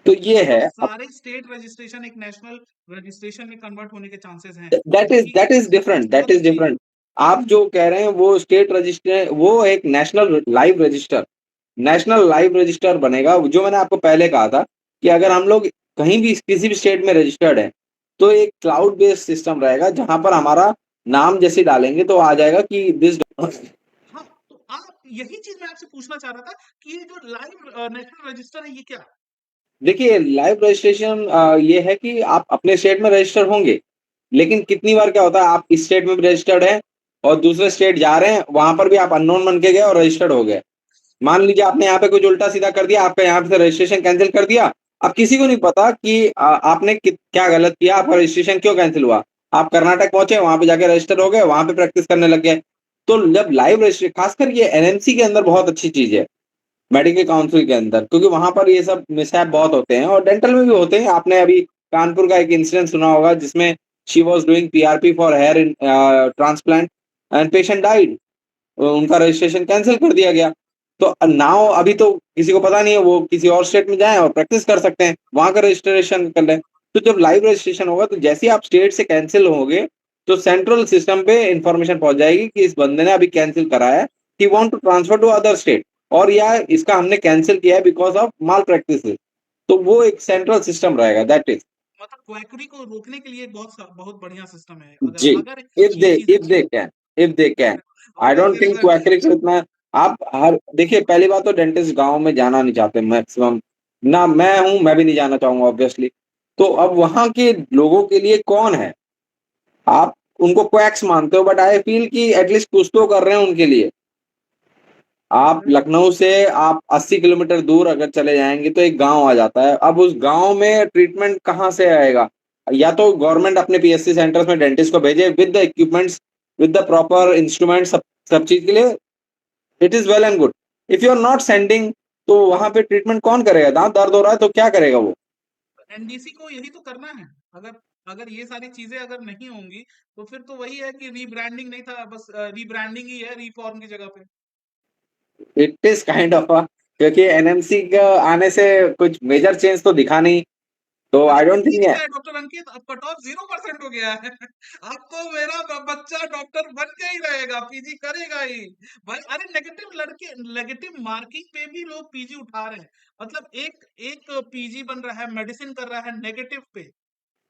तो ये मतलब है अब सारे स्टेट रजिस्ट्रेशन एक नेशनल रजिस्ट्रेशन में कन्वर्ट होने के चांसेस हैं, दैट जो इज़ कि दैट इज़ डिफरेंट दैट बहुत इज़ अच्छी है। डिफरेंट। आप जो कह रहे हैं वो स्टेट रजिस्टर वो एक नेशनल लाइव रजिस्टर बनेगा, जो मैंने आपको पहले कहा था कि अगर हम लोग कहीं भी किसी भी स्टेट में रजिस्टर्ड हैं, तो एक क्लाउड बेस्ड सिस्टम रहेगा जहाँ पर हमारा नाम जैसे डालेंगे तो आ जाएगा कि दिस हाँ, तो आप यही चीज़ मैं आपसे पूछना चाह रहा था कि ये जो लाइव नेशनल रजिस्टर है ये क्या? देखिए लाइव रजिस्ट्रेशन ये है कि आप अपने स्टेट में रजिस्टर होंगे, लेकिन कितनी बार क्या होता है आप इस स्टेट में भी रजिस्टर्ड हैं और दूसरे स्टेट जा रहे हैं, वहाँ पर भी आप अननोन बन के गए और रजिस्टर्ड हो गए। मान लीजिए आपने यहाँ पे कुछ उल्टा-सीधा कर दिया, आपका यहाँ से रजिस्ट्रेशन कैंसल कर दिया। अब किसी को नहीं पता कि आपने क्या गलत किया, आपका रजिस्ट्रेशन क्यों कैंसल हुआ। आप कर्नाटक पहुँचे, वहाँ पे जाके रजिस्टर हो गए, वहाँ पे प्रैक्टिस करने लग गए। तो जब लाइव रजिस्ट्रे खासकर ये एनएमसी के अंदर बहुत अच्छी चीज़ है, मेडिकल काउंसिल के अंदर, क्योंकि वहाँ पर ये सब मिसहैप बहुत होते हैं और डेंटल में भी होते हैं। आपने अभी कानपुर का एक इंसिडेंट सुना होगा जिसमें she was doing PRP for here in transplant and patient died. उनका रजिस्ट्रेशन कैंसल कर दिया गया। तो नाउ अभी तो किसी को पता नहीं है, वो किसी और स्टेट में जाएँ और प्रैक्टिस कर सकते हैं, वहाँ का रजिस्ट्रेशन कर लें। तो जब लाइव रजिस्ट्रेशन होगा तो जैसे ही आप स्टेट से कैंसल होंगे, तो सेंट्रल सिस्टम पे इन्फॉर्मेशन पहुँच जाएगी कि इस बंदे ने अभी कैंसल करा है, he want to transfer to other state और या इसका हमने कैंसल किया है बिकॉज़ ऑफ माल प्रैक्टिसेस। तो वो एक सेंट्रल सिस्टम रहेगा दैट इज़ मतलब क्वैकरी को रोकने के लिए बहुत बढ़िया सिस्टम है, अगर जी, अगर ये चीज़ अच्छी है। If they can I don't obviously think sir. Quackery को इतना आप हर देखिए पहली बात तो डेंटिस्ट गाँव में जाना नहीं चाहते मैक्सिमम ना मैं हूँ, मैं भी नहीं जाना चाहूँगा ऑब्वियसली। तो अब वहाँ के लोगों के लिए कौन है? आप उनको क्वैक्स मानते हो बट आई फील कि एट लीस्ट कुछ तो कर रहे हैं उनके लिए। आप लखनऊ से आप 80 किलोमीटर दूर अगर चले जाएँगे तो एक गाँव आ जाता है। अब उस गाँव में ट्रीटमेंट कहाँ से आएगा? या तो गवर्नमेंट अपने पीएससी सेंटर्स में डेंटिस्ट को भेजे with the equipments, with the proper instruments सब चीज़ के लिए it is well and good. If you are not sending तो वहाँ पे ट्रीटमेंट कौन करेगा? दाँत दर्द हो रहा है तो क्या करेगा वो? एनडीसी को यही तो करना है। अगर अगर ये सारी चीजें अगर नहीं होंगी तो फिर तो वही है कि रीब्रांडिंग नहीं था, बस रीब्रांडिंग ही है रिफॉर्म की जगह पे। It is kind of a क्योंकि एनएमसी का आने से कुछ मेजर चेंज तो दिखा नहीं, तो आई अरे डोंट दिख थिंक रहा है डॉक्टर अंकित, अब कट ऑफ 0% हो गया है। अब तो मेरा बच्चा डॉक्टर बन के ही रहेगा, पीजी करेगा ही। भाई अरे नेगेटिव लड़के, नेगेटिव मार्किंग पे भी लोग पीजी उठा रहे हैं। मतलब एक एक पीजी बन रहा है, मेडिसिन कर रहा है नेगेटिव पे।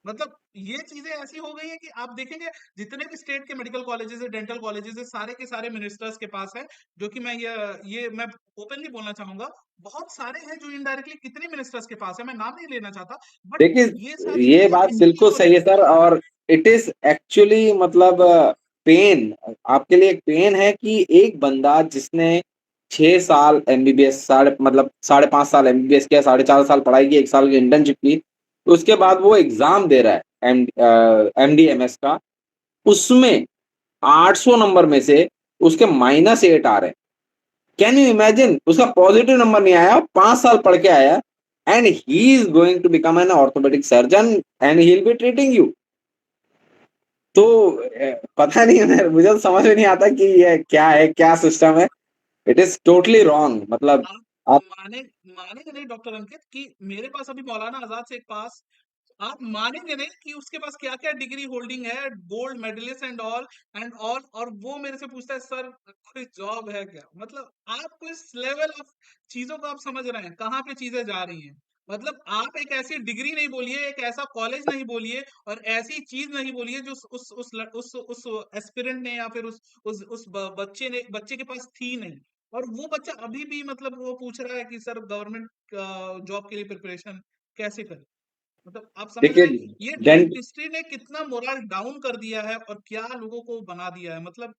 मतलब ये चीजें ऐसी हो गई है कि आप देखेंगे जितने भी स्टेट के मेडिकल कॉलेजेस है, डेंटल कॉलेजेस है, सारे के सारे मिनिस्टर्स के पास है। जो कि मैं ये मैं ओपनली बोलना चाहूंगा, बहुत सारे हैं जो इनडायरेक्टली कितने मिनिस्टर्स के पास है, मैं नाम नहीं लेना चाहता। बट ये देखिए, सारी ये चीजें बात इसलिए बिल्कुल हो सही रही है है। सर और इट इज़ एक्चुअली मतलब पेन आपके लिए एक पेन है कि एक बंदा जिसने 6 साल एमबीबीएस साढ़े मतलब साढ़े 5 साल एमबीबीएस किया, साढ़े 4 साल पढ़ाई की, 1 साल की इंटर्नशिप की, उसके बाद वो एग्ज़ाम दे रहा है एमडीएमएस का, उसमें 800 नंबर में से उसके -8 आ रहे हैं। कैन यू इमेजिन उसका पॉजिटिव नंबर नहीं आया 5 साल पढ़ के आया and he is going to become an orthopaedic surgeon and he will be treating you. तो पता नहीं मुझे तो समझ में नहीं आता कि ये क्या है, क्या सिस्टम है। इट इज टोटली रॉन्ग मतलब आप आप माने मानेंगे नहीं डॉक्टर अंकित कि मेरे पास अभी मौलाना आजाद से एक पास, आप मानेंगे नहीं कि उसके पास क्या क्या डिग्री होल्डिंग है, गोल्ड मेडलिस्ट एंड ऑल, और वो मेरे से पूछता है सर कोई जॉब है क्या? मतलब आप इस लेवल ऑफ चीजों को आप समझ रहे हैं कहाँ पे चीजें जा रही हैं। मतलब आप एक ऐसी डिग्री नहीं बोलिए, एक ऐसा कॉलेज नहीं बोलिए, और ऐसी चीज नहीं बोलिए जो उस एस्पिरेंट ने या फिर बच्चे के पास थी नहीं। और वो बच्चा अभी भी मतलब वो पूछ रहा है कि सर गवर्नमेंट जॉब के लिए प्रिपरेशन कैसे करें। मतलब आप समझ रहे देखिए हैं ये डेंट डेंटिस्ट्री ने कितना मोरल डाउन कर दिया है और क्या लोगों को बना दिया है। मतलब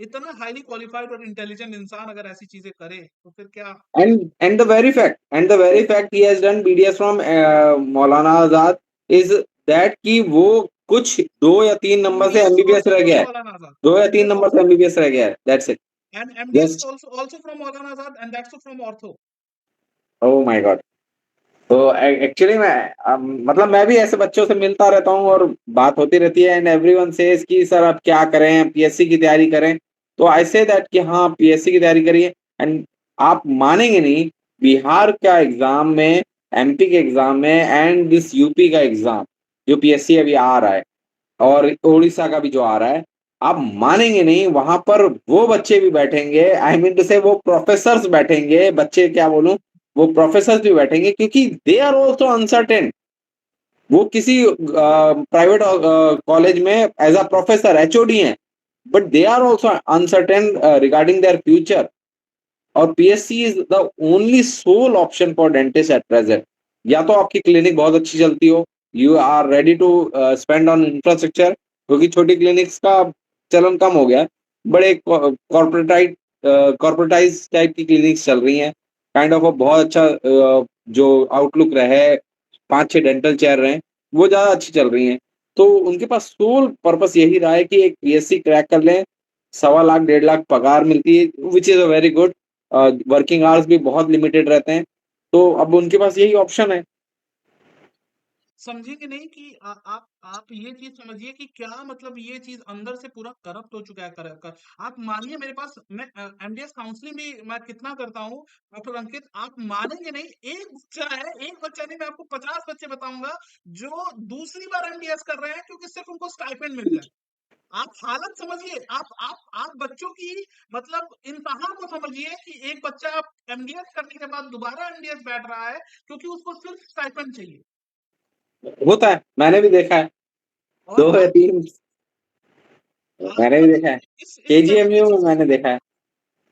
इतना हाईली क्वालिफाइड और इंटेलिजेंट इंसान अगर ऐसी चीजें करे तो फिर क्या। And the very fact he has done BDS from Maulana Azad is that कि वो कुछ 2 या 3 नंबर से MDS एमबीबीएस also रह from गया है, Maulana Azad. 2 या 3 नंबर MDS से एमबीबीएस रह गया है, that's it. and MDS is Just also from Maulana Azad, and that's from ortho. oh my god. तो एक्चुअली मतलब मैं भी ऐसे बच्चों से मिलता रहता हूँ और बात होती रहती है, एंड एवरीवन सेज कि सर आप क्या करें, पीएससी की तैयारी करें। तो आई से दैट कि हाँ पीएससी की तैयारी करिए। एंड आप मानेंगे नहीं, बिहार का एग्जाम में, एमपी के एग्जाम में, एंड दिस यूपी का एग्जाम जो पीएससी अभी आ रहा है, और उड़ीसा का भी जो आ रहा है, आप मानेंगे नहीं, वहां पर वो बच्चे भी बैठेंगे, आई मीन टू से वो प्रोफेसर्स बैठेंगे, बच्चे क्या बोलूं, वो प्रोफेसर्स भी बैठेंगे, क्योंकि दे आर ऑल्सो अनसर्टेन। वो किसी प्राइवेट कॉलेज में एज अ प्रोफेसर एचओडी हैं, but they are also uncertain regarding their future. और PSC is the only sole option for dentist at present. या तो आपकी क्लिनिक बहुत अच्छी चलती हो, you are ready to spend on infrastructure, क्योंकि छोटी क्लिनिक्स का चलन कम हो गया है, बड़े कॉर्पोरेटाइज टाइप की क्लिनिक्स चल रही हैं, काइंड ऑफ बहुत अच्छा जो आउटलुक रहे, 5-6 डेंटल चेयर रहे, वो ज्यादा अच्छी चल रही हैं। तो उनके पास सोल पर्पस यही रहा है कि एक पीएससी क्रैक कर लें, 1.25 लाख 1.5 लाख पगार मिलती है, which is a very good. Working hours भी बहुत लिमिटेड रहते हैं, तो अब उनके पास यही ऑप्शन है। समझेंगे नहीं कि आप ये चीज समझिए कि क्या मतलब ये चीज अंदर से पूरा करप्ट हो चुका है। आप मानिए, मेरे पास मैं एमडीएस काउंसलिंग भी मैं कितना करता हूँ डॉक्टर अंकित, आप मानेंगे नहीं, एक बच्चा है, एक बच्चा नहीं, मैं आपको 50 बच्चे बताऊंगा जो दूसरी बार एमडीएस कर रहे हैं क्योंकि सिर्फ उनको स्टाइपेंड मिल जाए। आप हालत समझिए, आप बच्चों की मतलब इंतहा को समझिए कि एक बच्चा एमडीएस करने के बाद दोबारा एमडीएस बैठ रहा है क्योंकि उसको सिर्फ स्टाइपेंड चाहिए। होता है, मैंने भी देखा है, और 2 या 3 आप मैंने भी मतलब देखा है, इस तरह की केजीएमयू में चीजें, मैंने देखा है।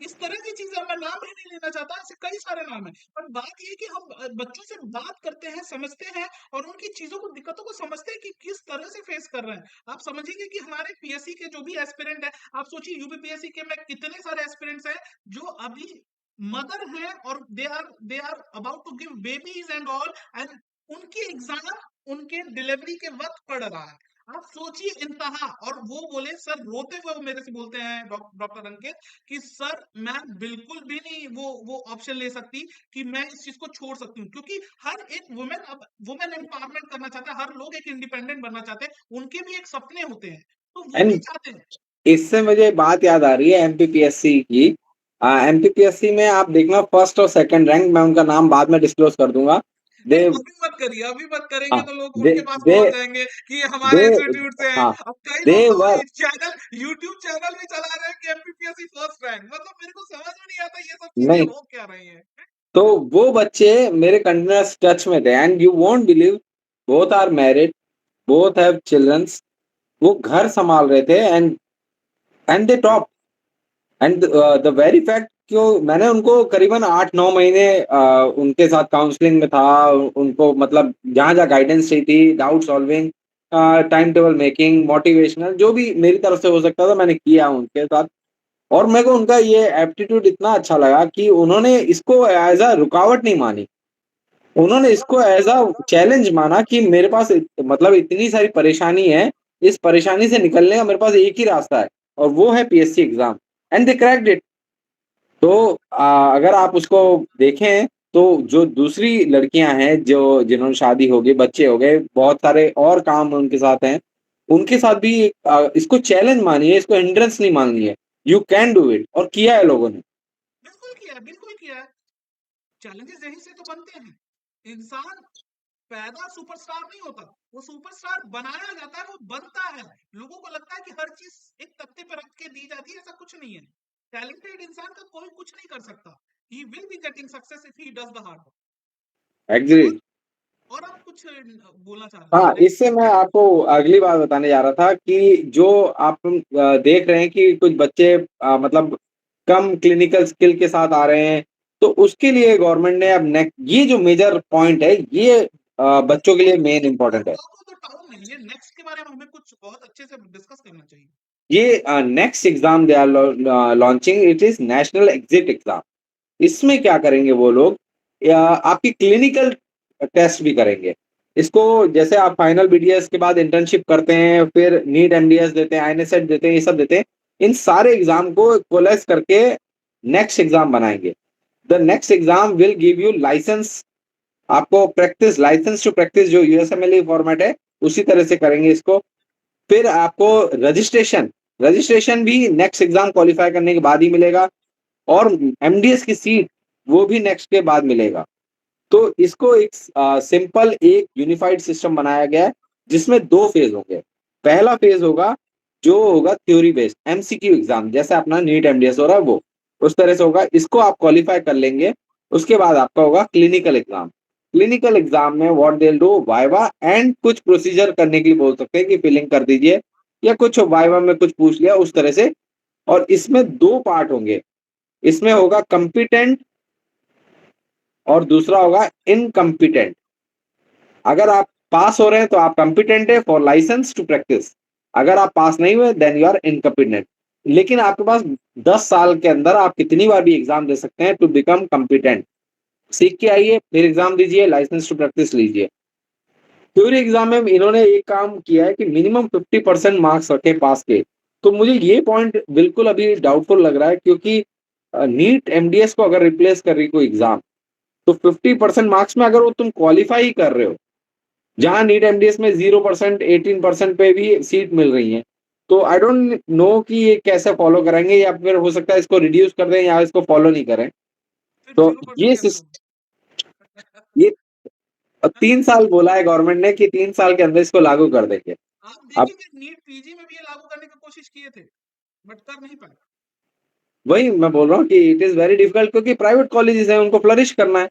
इस तरह की चीजें मैं नाम भी नहीं लेना चाहता, ऐसे कई सारे नाम है, पर बात ये कि हम बच्चों से बात करते हैं, समझते हैं और उनकी चीजों को, दिक्कतों को समझते हैं कि किस तरह से फेस कर रहे हैं। आप समझिए कि हमारे पीएससी के जो भी एस्पिरेंट है, आप सोचिए यूपीपीएससी के में कितने सारे एस्पिरेंट्स हैं जो अभी मदर हैं और they are about to give babies and all, and उनकी एग्जाम उनके डिलीवरी के वक्त पड़ रहा है। आप सोचिए इंतहा, और वो बोले सर, रोते हुए वो मेरे से बोलते हैं डॉक्टर अंकित कि सर मैं बिल्कुल भी नहीं वो ऑप्शन ले सकती कि मैं इस चीज को छोड़ सकती हूँ, क्योंकि हर एक वुमेन अब वुमेन एम्पावरमेंट करना चाहता है, हर लोग एक इंडिपेंडेंट बनना चाहते हैं, उनके भी एक सपने होते हैं, तो वो भी एंड चाहते हैं। इससे मुझे बात याद आ रही है एमपीपीएससी की। एमपीपीएससी में आप देखना, फर्स्ट और सेकंड रैंक, मैं उनका नाम बाद में डिस्क्लोज कर दूंगा। नहीं, दे अभी मत करिए, अभी मत करेंगे हाँ तो लोग दे उनके पास दे पहुंच जाएंगे कि ये दे हमारे इंस्टीट्यूट से है। हाँ अब कई दे लोग तो वर चैनल, यूट्यूब चैनल भी चला रहे हैं कि एमपीपीएससी फर्स्ट रैंक, मतलब मेरे को समझ में नहीं आता ये सब चीजें नहीं, हो क्या रही हैं। तो वो बच्चे मेरे कंटिन्यूअस टच में थे, and you won't believe, both are married, both have childrens, वो घर संभाल रहे थे, and they top. And the very fact, क्यों मैंने उनको करीबन 8-9 महीने उनके साथ काउंसलिंग में था, उनको मतलब जहाँ जहाँ गाइडेंस चाहिए थी, doubt solving, time table making, motivational, जो भी मेरी तरफ से हो सकता था मैंने किया उनके साथ। और मेरे को उनका ये एप्टीट्यूड इतना अच्छा लगा कि उन्होंने इसको एज अ रुकावट नहीं मानी, उन्होंने और इसको एज अ चैलेंज माना कि मेरे पास मतलब इतनी सारी परेशानी है, इस परेशानी से निकलने का मेरे पास एक ही रास्ता है, और वो है PSC exam, and they cracked it. तो अगर आप उसको देखें, तो जो दूसरी लड़कियां हैं जो जिन्होंने शादी हो गई, बच्चे हो गए, बहुत सारे और काम उनके साथ हैं, उनके साथ भी इसको चैलेंज मानिए, इसको हिंड्रेंस नहीं मानिए है। यू कैन डू इट, और किया है लोगों ने। बिल्कुल किया है, बिल्कुल किया है। चैलेंजेस यहीं से तो बनते हैं। इंसान पैदा सुपरस्टार नहीं होता, वो सुपरस्टार बनाया जाता है, वो बनता है। लोगों को लगता है कि हर चीज एक तख्ते पर रख के दी जाती है, ऐसा कुछ नहीं है। टैलेंटेड इंसान का कोई कुछ नहीं कर सकता। He will be getting success if he does the hard work. Agree. और आप कुछ बोलना चाह रहे थे हाँ, नेक्स्ट। इससे मैं आपको अगली बात बताने जा रहा था कि जो आप देख रहे हैं कि कुछ बच्चे मतलब कम क्लिनिकल स्किल के साथ आ रहे हैं, तो उसके लिए गवर्नमेंट ने अब नेक्स्ट ये जो मेजर पॉइंट है, ये बच्चों के लिए मेन ये इंपॉर्टेंट है। टॉक ऑफ द टाउन नहीं, ये नेक्स्ट के बारे में हमें कुछ बहुत अच्छे से डिस्कस करना चाहिए। ये next exam they are launching, it is national exit exam. इसमें क्या करेंगे वो लोग, आपकी क्लिनिकल टेस्ट भी करेंगे। इसको जैसे आप फाइनल बीडीएस के बाद इंटर्नशिप करते हैं, फिर नीट एमडीएस देते हैं, आईएनएसएट देते हैं, ये सब देते हैं, इन सारे एग्जाम को कोलेस करके नेक्स्ट एग्जाम बनाएंगे। The next exam will give you license, आपको प्रैक्टिस, लाइसेंस टू प्रैक्टिस जो यूएसएमएल फॉर्मेट है उसी तरह से करेंगे इसको। फिर आपको रजिस्ट्रेशन, रजिस्ट्रेशन भी नेक्स्ट एग्जाम क्वालिफाई करने के बाद ही मिलेगा, और एमडीएस की सीट वो भी नेक्स्ट के बाद मिलेगा। तो इसको एक सिंपल एक यूनिफाइड सिस्टम बनाया गया है, जिसमें 2 फेज होंगे। पहला फेज होगा जो होगा थ्योरी बेस्ड एमसीक्यू एग्जाम, जैसे अपना नीट एमडीएस हो रहा है वो उस तरह से होगा। इसको आप क्वालिफाई कर लेंगे, उसके बाद आपका होगा क्लिनिकल एग्जाम। क्लिनिकल एग्जाम में what they will do, viva and कुछ प्रोसीजर करने के लिए बोल सकते हैं कि फिलिंग कर दीजिए, या कुछ वाइवा में कुछ पूछ लिया उस तरह से। और इसमें 2 पार्ट होंगे, इसमें होगा कॉम्पिटेंट और दूसरा होगा इनकम्पिटेंट। अगर आप पास हो रहे हैं तो आप कॉम्पिटेंट है फॉर लाइसेंस टू प्रैक्टिस, अगर आप पास नहीं हुए देन यू आर इनकम्पिटेंट। लेकिन आपके पास 10 साल के अंदर आप कितनी बार भी एग्जाम दे सकते हैं टू बिकम कॉम्पिटेंट। सीख के आइए, फिर एग्जाम दीजिए, लाइसेंस टू प्रैक्टिस लीजिए। थ्योरी एग्जाम में इन्होंने एक काम किया है कि मिनिमम 50% मार्क्स रखे पास के। तो मुझे ये पॉइंट बिल्कुल अभी डाउटफुल लग रहा है, क्योंकि नीट एमडीएस को अगर रिप्लेस कर रही कोई एग्जाम, तो 50% मार्क्स में अगर वो तुम क्वालिफाई ही कर रहे हो, जहां नीट एमडीएस में 0%, 18% पे भी सीट मिल रही है, तो आई डोंट नो कि ये कैसे फॉलो करेंगे, या फिर हो सकता है इसको रिड्यूस कर दें या इसको फॉलो नहीं करें। फिर तो 0% कैसे होगा? ये 3 साल बोला है गवर्नमेंट ने कि 3 साल के अंदर इसको लागू कर देंगे। आप अब देखेंगे नीट पीजी में भी ये लागू करने की कोशिश किए थे, बट कर नहीं पाए। वही मैं बोल रहा हूँ कि इट इज वेरी डिफिकल्ट, क्योंकि प्राइवेट कॉलेजेस हैं, उनको फ्लरिश करना है।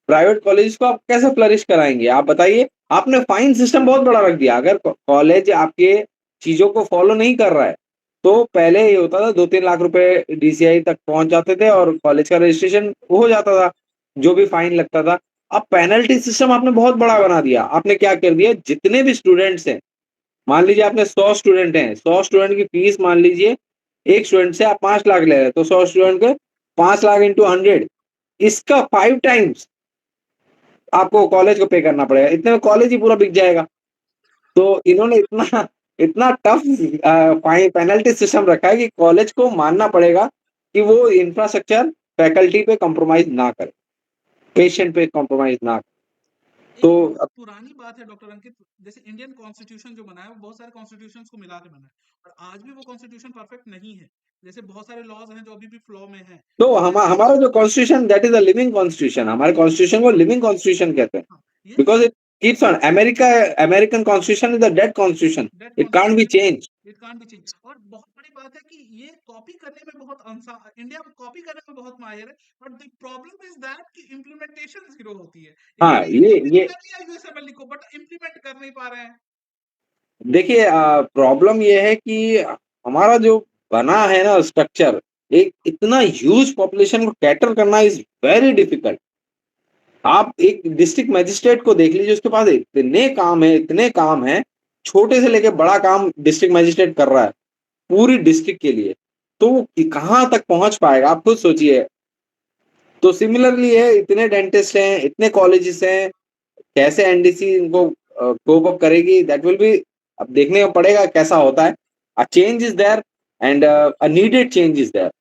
प्राइवेट कॉलेज को आप कैसे फ्लरिश कराएंगे, आप बताइए। आपने फाइन सिस्टम बहुत बड़ा रख दिया। अगर कॉलेज आपके चीजों को फॉलो नहीं कर रहा है, तो पहले ये होता था 2-3 लाख रुपए डीसीआई तक पहुंच जाते थे और कॉलेज का रजिस्ट्रेशन हो जाता था, जो भी फाइन लगता था। अब पेनल्टी सिस्टम आपने बहुत बड़ा बना दिया। आपने क्या कर दिया, जितने भी स्टूडेंट्स हैं, मान लीजिए आपने 100 स्टूडेंट हैं, 100 स्टूडेंट की फीस मान लीजिए, एक स्टूडेंट से आप 5 लाख ले रहे हैं, तो 100 स्टूडेंट के 5 लाख इंटू 100, इसका 5 टाइम्स आपको कॉलेज को पे करना पड़ेगा। इतने में कॉलेज ही पूरा बिक जाएगा। तो इन्होंने इतना इतना टफ पेनल्टी सिस्टम रखा है कि कॉलेज को मानना पड़ेगा कि वो इंफ्रास्ट्रक्चर फैकल्टी पे कॉम्प्रोमाइज ना करे, पेशेंट पे कॉम्प्रोमाइज ना करे। एक तो बहुत पुरानी बात है डॉक्टर अंकित, जैसे इंडियन कॉन्स्टिट्यूशन जो बना है वो बहुत सारे कॉन्स्टिट्यूशंस को मिला के बना है, और आज भी वो कॉन्स्टिट्यूशन परफेक्ट नहीं है। जैसे बहुत सारे लॉज हैं जो अभी भी फ्लॉ में हैं। तो जैसे हमारा जो constitution, that is a living constitution. हमारे कॉन्स्टिट्यूशन को लिविंग कॉन्स्टिट्यूशन कहते हैं, हाँ, yes, because it keeps on. America, American constitution is a dead constitution, that it can't be constitution change. It can't be change. और बहुत बड़ी बात है कि ये कॉपी करने में बहुत इंडिया कॉपी करने में बहुत माहिर है, but the problem is that कि इम्प्लीमेंटेशन जीरो होती है। हाँ, इन्होंने ये कॉपी तो ये कर लिया यूएसएमएल को, बट इम्प्लीमेंट कर नहीं पा रहे हैं। देखिए, प्रॉब्लम ये है कि हमारा जो बना है ना स्ट्रक्चर, एक इतना ह्यूज पॉपुलेशन को कैटर करना इज वेरी डिफिकल्ट। आप एक डिस्ट्रिक्ट मजिस्ट्रेट को देख लीजिए, उसके पास इतने काम है, इतने काम है, छोटे से लेके बड़ा काम डिस्ट्रिक्ट मजिस्ट्रेट कर रहा है पूरी डिस्ट्रिक्ट के लिए। तो वो कहाँ तक पहुंच पाएगा, आप खुद सोचिए। तो सिमिलरली है, इतने डेंटिस्ट हैं, इतने कॉलेजेस हैं, कैसे एनडीसी इनको कोप अप करेगी, दैट विल बी, अब देखने को पड़ेगा कैसा होता है। A change is there, and a needed change is there.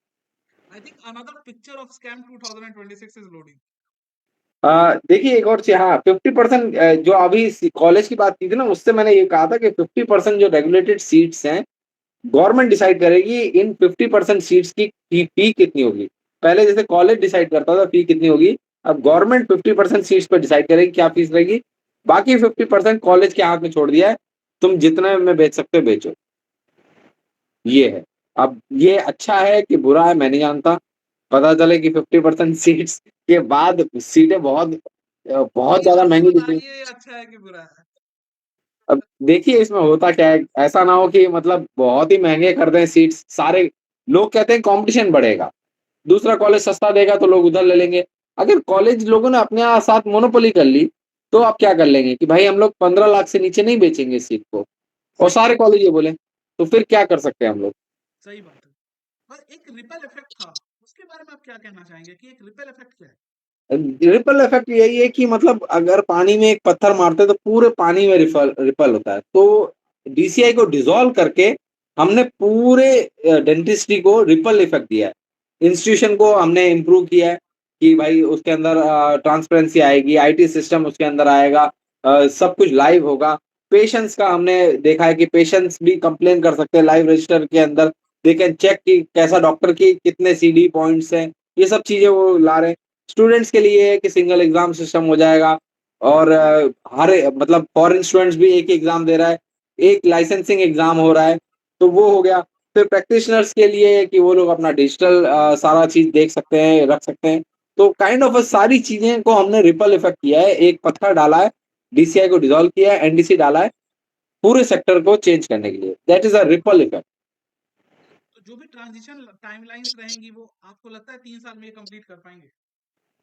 I think another picture of scam 2026 is loading. देखिए एक और चीज, हाँ, 50% जो अभी कॉलेज की बात की थी ना, उससे मैंने ये कहा था कि 50% जो रेगुलेटेड सीट्स हैं, गवर्नमेंट डिसाइड करेगी इन 50% सीट्स की फी कितनी होगी। पहले जैसे कॉलेज डिसाइड करता था फी कितनी होगी, अब गवर्नमेंट 50% सीट्स पर डिसाइड करेगी क्या फीस रहेगी। बाकी 50% कॉलेज के हाथ में छोड़ दिया है, तुम जितने में बेच सकते हो बेचो। ये है। अब ये अच्छा है कि बुरा है मैं नहीं जानता। पता चले कि 50% सीट्स के बाद सीटें बहुत अभी ज्यादा आप ही महंगी बिकेंगी। बताइए ये अच्छा है कि बुरा है? अब देखिए इसमें होता क्या है, ऐसा ना हो कि मतलब बहुत ही महंगे कर दें सीट्स सारे। लोग कहते हैं कंपटीशन बढ़ेगा, दूसरा कॉलेज सस्ता देगा तो लोग उधर ले लेंगे। अगर कॉलेज लोगों ने अपने साथ मोनोपोली कर ली, तो आप क्या कर लेंगे कि भाई हम लोग 15 लाख से नीचे नहीं बेचेंगे इस सीट को, और सही सारे बात। कॉलेज ये बोले, तो फिर क्या कर सकते हैं हम लोग? सही बात है। और एक रिपल इफेक्ट था, उसके बारे में आप क्या कहना चाहेंगे कि एक रिपल इफेक्ट क्या है? रिपल इफेक्ट यही है कि मतलब अगर पानी में एक पत्थर मारते हैं तो पूरे पानी में रिपल रिपल होता है। तो डीसीआई को डिसॉल्व करके हमने पूरे डेंटिस्ट्री को रिपल इफेक्ट दिया है। इंस्टीट्यूशन को हमने इम्प्रूव किया है कि भाई उसके अंदर ट्रांसपेरेंसी आएगी, आईटी सिस्टम उसके अंदर आएगा, सब कुछ लाइव होगा। पेशेंट्स का हमने देखा है कि पेशेंट्स भी कंप्लेन कर सकते हैं लाइव रजिस्टर के अंदर, दे कैन चेक कि कैसा डॉक्टर की कितने सीडी पॉइंट्स हैं, ये सब चीजें वो ला रहे हैं। स्टूडेंट्स के लिए है कि सिंगल एग्जाम सिस्टम हो जाएगा और हर मतलब फॉरेन स्टूडेंट्स भी एक एग्जाम दे रहा है, एक लाइसेंसिंग एग्जाम हो रहा है, तो वो हो गया। फिर प्रैक्टिशनर्स के लिए है कि वो लोग अपना डिजिटल सारा चीज देख सकते हैं, रख सकते हैं। तो काइंड ऑफ सारी चीजें को हमने रिपल इफेक्ट किया है, एक पत्थर डाला है, डीसीआई को डिसॉल्व किया है, एनडीसी डाला है पूरे सेक्टर को चेंज करने के लिए। That is a ripple effect. तो जो भी ट्रांजिशन टाइमलाइंस रहेंगी वो आपको लगता है 3 साल में ये कंप्लीट कर पाएंगे?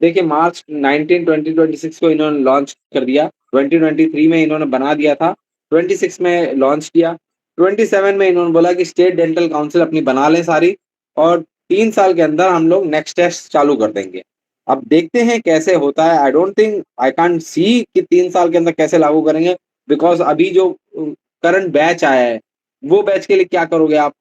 देखिए मार्च 19 2026 को इन्होंने लॉन्च कर दिया, 2023 में इन्होंने बना दिया था, 26 में लॉन्च किया, 27 में इन्होंने बोला कि स्टेट डेंटल काउंसिल अपनी बना लें सारी और 3 साल के अंदर हम लोग नेक्स्ट टेस्ट चालू कर देंगे। अब देखते हैं कैसे होता है। I don't think, I can't see कि 3 साल के अंदर कैसे लागू करेंगे, बिकॉज अभी जो करंट बैच आया है वो बैच के लिए क्या करोगे आप?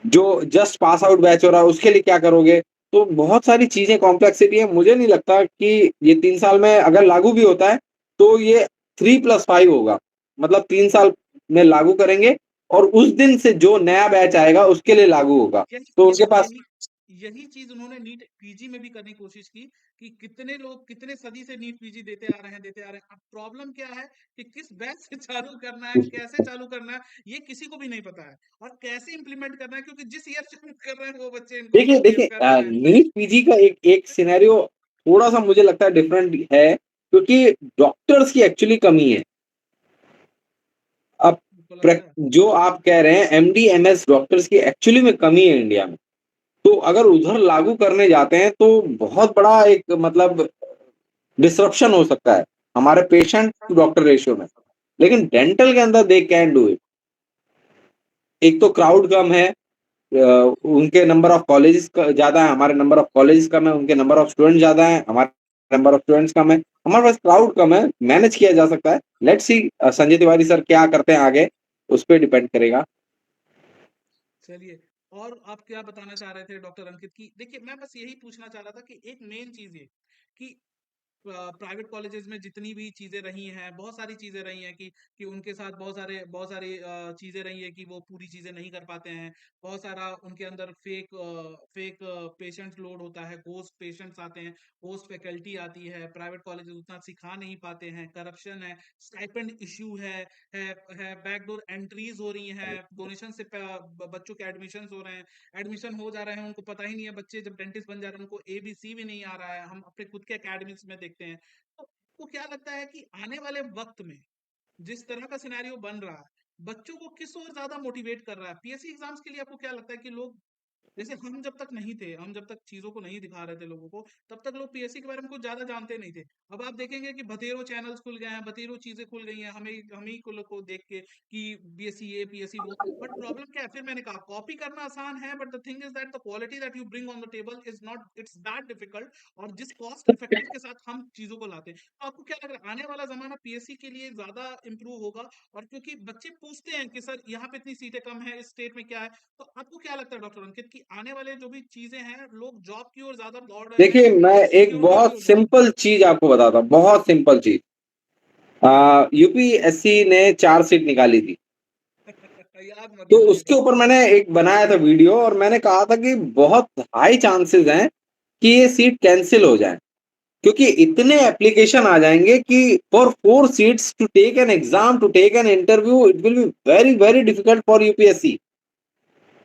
जो जस्ट पास आउट बैच हो रहा है उसके लिए क्या करोगे? तो बहुत सारी चीजें कॉम्प्लेक्सिटी है। मुझे नहीं लगता कि ये 3 साल में अगर लागू भी होता है तो ये 3+5 होगा, मतलब 3 साल में लागू करेंगे और उस दिन से जो नया बैच आएगा उसके लिए लागू होगा। यही तो उनके यही पास यही यही चीज उन्होंने नीट पीजी में भी करने की कोशिश की कि कितने लोग कितने सदी से नीट पीजी देते आ रहे हैं। अब प्रॉब्लम क्या है कि किस बैच से चालू करना है, कैसे चालू करना है, ये किसी को भी नहीं पता है और कैसे इंप्लीमेंट करना है, क्योंकि जिस ईयर चालू कर रहे हैं वो बच्चे इनको देखिए फेस देखिए कर रहे हैं। नीट पीजी का एक एक सिनेरियो थोड़ा सा मुझे लगता है डिफरेंट है, क्योंकि डॉक्टर्स की एक्चुअली कमी है। अब आपको लगता है? जो आप कह रहे हैं एमडी एमएस डॉक्टर्स की एक्चुअली में कमी है इंडिया में। तो अगर उधर लागू करने जाते हैं तो बहुत बड़ा एक मतलब डिसरप्शन हो सकता है हमारे पेशेंट टू डॉक्टर रेशियो में। लेकिन डेंटल के अंदर दे कैन डू इट। एक तो क्राउड कम है, उनके नंबर ऑफ कॉलेजेस ज्यादा है, हमारे नंबर ऑफ कॉलेजेस कम है, उनके नंबर ऑफ स्टूडेंट ज्यादा है, हमारे नंबर ऑफ स्टूडेंट्स कम है। हमारे पास क्राउड कम है, मैनेज किया जा सकता है। Let's see Sanjay Tiwari sir क्या करते हैं आगे, उस पर डिपेंड करेगा। चलिए, और आप क्या बताना चाह रहे थे डॉक्टर अंकित की? देखिए, मैं बस यही पूछना चाह रहा था कि एक मेन चीज ये कि प्राइवेट कॉलेजेस में जितनी भी चीजें रही हैं, बहुत सारी चीजें रही हैं कि उनके साथ बहुत सारी चीजें रही है कि वो पूरी चीजें नहीं कर पाते हैं। बहुत सारा उनके अंदर फेक पेशेंट्स लोड होता है, घोस्ट पेशेंट्स आते हैं, घोस्ट फैकल्टी आती है, प्राइवेट कॉलेजेस उतना सिखा नहीं पाते हैं, करप्शन है, स्टाइपेंड इश्यू है बैकडोर एंट्रीज हो रही हैं, डोनेशन से बच्चों के एडमिशन हो रहे हैं, एडमिशन हो जा रहे हैं, उनको पता ही नहीं है, बच्चे जब डेंटिस्ट बन जा रहे हैं उनको एबीसी भी नहीं आ रहा है। हम अपने खुद के एकेडमिक्स में देखते हैं। तो आपको क्या लगता है कि आने वाले वक्त में जिस तरह का सिनेरियो बन रहा है, बच्चों को किस ओर ज्यादा मोटिवेट कर रहा है? पीएससी एग्जाम्स के लिए आपको क्या लगता है कि लोग, जैसे हम जब तक नहीं थे, हम जब तक चीजों को नहीं दिखा रहे थे लोगों को, तब तक लोग पीएससी के बारे में कुछ ज्यादा जानते नहीं थे। अब आप देखेंगे कि बतेरो चैनल्स खुल गए हैं, बतेरो चीजें खुल गई हैं, हम ही को लोग को देख के कि बीएससी ये पीएससी वो। बट प्रॉब्लम क्या है, फिर मैंने कहा कॉपी करना आसान है, but the thing is that the quality that you bring on the table is not it's that difficult. और जिस कॉस्ट इफेक्टिव के साथ हम चीजों को लाते हैं, तो आपको क्या लग रहा है आने वाला जमाना पीएससी के लिए ज्यादा इंप्रूव होगा? और क्योंकि बच्चे पूछते हैं कि सर यहाँ पे इतनी सीटें कम है, इस स्टेट में क्या है, तो आपको क्या लगता है डॉक्टर अंकित कि आने वाले जो भी चीजें हैं, लोग जॉब की ओर ज्यादा दौड़ रहे हैं देखिए मैं या एक सिक्योरिटी की बहुत ओर दौड़ रहे सिंपल चीज आपको बताता हूँ, बहुत सिंपल चीज। यूपीएससी ने 4 सीट निकाली थी, हैं? याद मत तो उसके दिलाइए। ऊपर मैंने एक बनाया था वीडियो और मैंने कहा था कि बहुत हाई चांसेस हैं कि ये सीट कैंसिल हो जाए, क्योंकि इतने एप्लीकेशन आ जाएंगे कि for 4 seats to take an exam, to take an interview, it will be very very difficult for UPSC.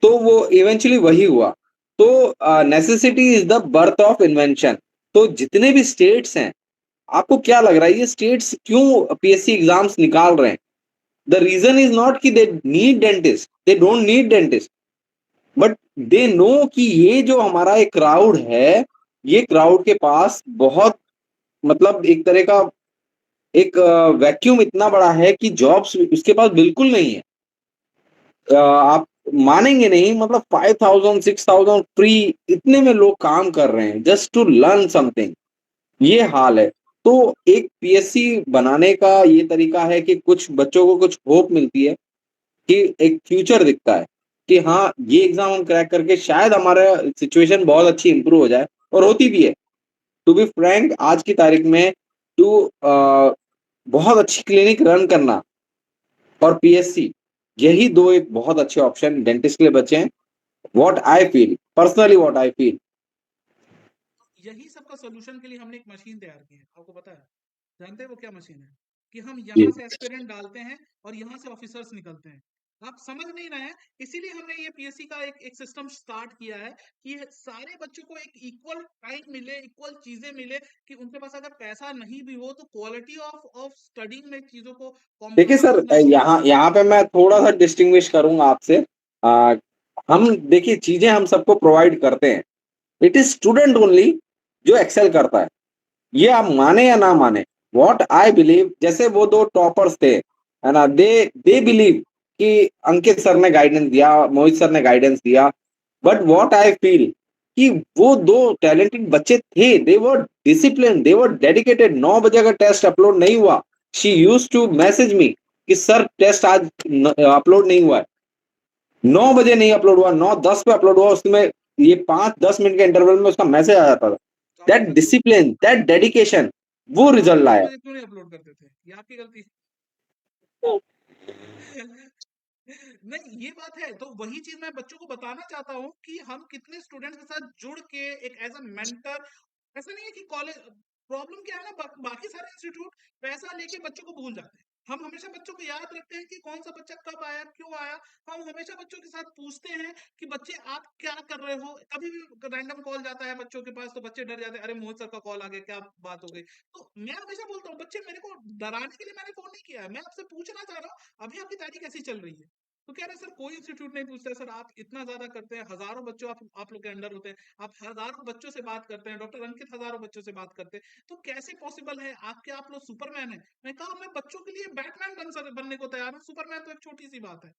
तो वो इवेंचुअली वही हुआ। तो necessity is the birth of invention. तो जितने भी स्टेट्स हैं, आपको क्या लग रहा है ये स्टेट्स क्यों पीएससी एग्जाम्स निकाल रहे हैं? द रीजन इज नॉट कि they need dentist, they don't need dentist, but they know कि ये जो हमारा एक क्राउड है, ये क्राउड के पास बहुत मतलब एक तरह का एक वैक्यूम इतना बड़ा है कि जॉब्स उसके पास बिल्कुल नहीं है। आप मानेंगे नहीं, मतलब 5000 6000 फ्री, इतने में लोग काम कर रहे हैं जस्ट टू लर्न समथिंग, ये हाल है। तो एक पीएससी बनाने का ये तरीका है कि कुछ बच्चों को कुछ होप मिलती है, कि एक फ्यूचर दिखता है कि हाँ, ये एग्जाम हम क्रैक करके शायद हमारा सिचुएशन बहुत अच्छी इंप्रूव हो जाए, और होती भी है। टू बी फ्रैंक, आज की तारीख में टू बहुत अच्छी क्लिनिक रन करना और पीएससी, यही दो एक बहुत अच्छे ऑप्शन डेंटिस्ट के लिए बचे हैं। What I feel personally, what I feel. यही सबका सोल्यूशन के लिए हमने एक मशीन तैयार की है, आपको पता है? जानते हैं वो क्या मशीन है? कि हम जी। यहाँ से एस्पिरेंट डालते हैं और यहाँ से ऑफिसर्स निकलते हैं। आप समझ नहीं रहे हैं, इसीलिए हमने ये पीएससी का एक सिस्टम स्टार्ट किया है कि सारे बच्चों को एक इक्वल टाइम मिले, इक्वल चीजें मिले, कि उनके पास अगर पैसा नहीं भी हो तो क्वालिटी ऑफ ऑफ स्टडिंग में चीजों को देखिए कॉम्प्रोमाइज सर, ना हो। यहाँ यहाँ पे मैं थोड़ा सा डिस्टिंग्विश करूंगा आपसे। हम देखिए, चीजें हम सबको प्रोवाइड करते हैं, इट इज स्टूडेंट ओनली जो एक्सेल करता है, ये आप माने या ना माने। व्हाट आई बिलीव, जैसे वो दो टॉपर्स थे, है ना, दे बिलीव कि अंकित सर ने गाइडेंस दिया, मोहित सर ने गाइडेंस दिया, बट व्हाट आई फील कि वो दो टैलेंटेड बच्चे थे, they were discipline, they were dedicated. 9 बजे अगर टेस्ट अपलोड नहीं हुआ, she use to message me कि सर टेस्ट आज अपलोड नहीं हुआ है। 9 बजे नहीं अपलोड हुआ, 9:10 पे अपलोड हुआ, उसमें ये 5-10 मिनट के इंटरवल में उसका मैसेज आ जाता था। तो आपकी दैट गलती थी। डिसिप्लिन, दैट डेडिकेशन, वो तो आप रिजल्ट 9 लाया। बजे क्यों नहीं अपलोड करते थे? ये आपकी गलती है। नहीं, ये बात है। तो वही चीज मैं बच्चों को बताना चाहता हूँ कि हम कितने स्टूडेंट्स के साथ जुड़ के एक एज अ मेंटर, ऐसा नहीं है कि कॉलेज, प्रॉब्लम क्या है ना, बाकी सारे इंस्टीट्यूट पैसा लेके बच्चों को भूल जाते हैं। हम हमेशा बच्चों को याद रखते हैं कि कौन सा बच्चा कब आया, क्यों आया। हम हमेशा बच्चों के साथ पूछते हैं कि बच्चे आप क्या कर रहे हो। कभी भी रैंडम कॉल जाता है बच्चों के पास तो बच्चे डर जाते हैं, अरे मोहित सर का कॉल आ गया, क्या बात हो गई। तो मैं हमेशा बोलता हूँ, बच्चे मेरे को डराने के लिए मैंने फोन नहीं किया है, मैं आपसे पूछना चाह रहा हूँ अभी आपकी तैयारी कैसी चल रही है। तो कह रहे सर कोई इंस्टीट्यूट नहीं पूछता है सर, आप इतना ज्यादा करते हैं, हजारों बच्चों आप लोग के अंडर होते हैं, आप हजारों बच्चों से बात करते हैं, डॉक्टर अंकित हजारों बच्चों से बात करते हैं, तो कैसे पॉसिबल है आपके, आप लोग सुपरमैन है। मैं कहा मैं बच्चों के लिए बैटमैन बनने को तैयार हूँ, सुपरमैन तो एक छोटी सी बात है।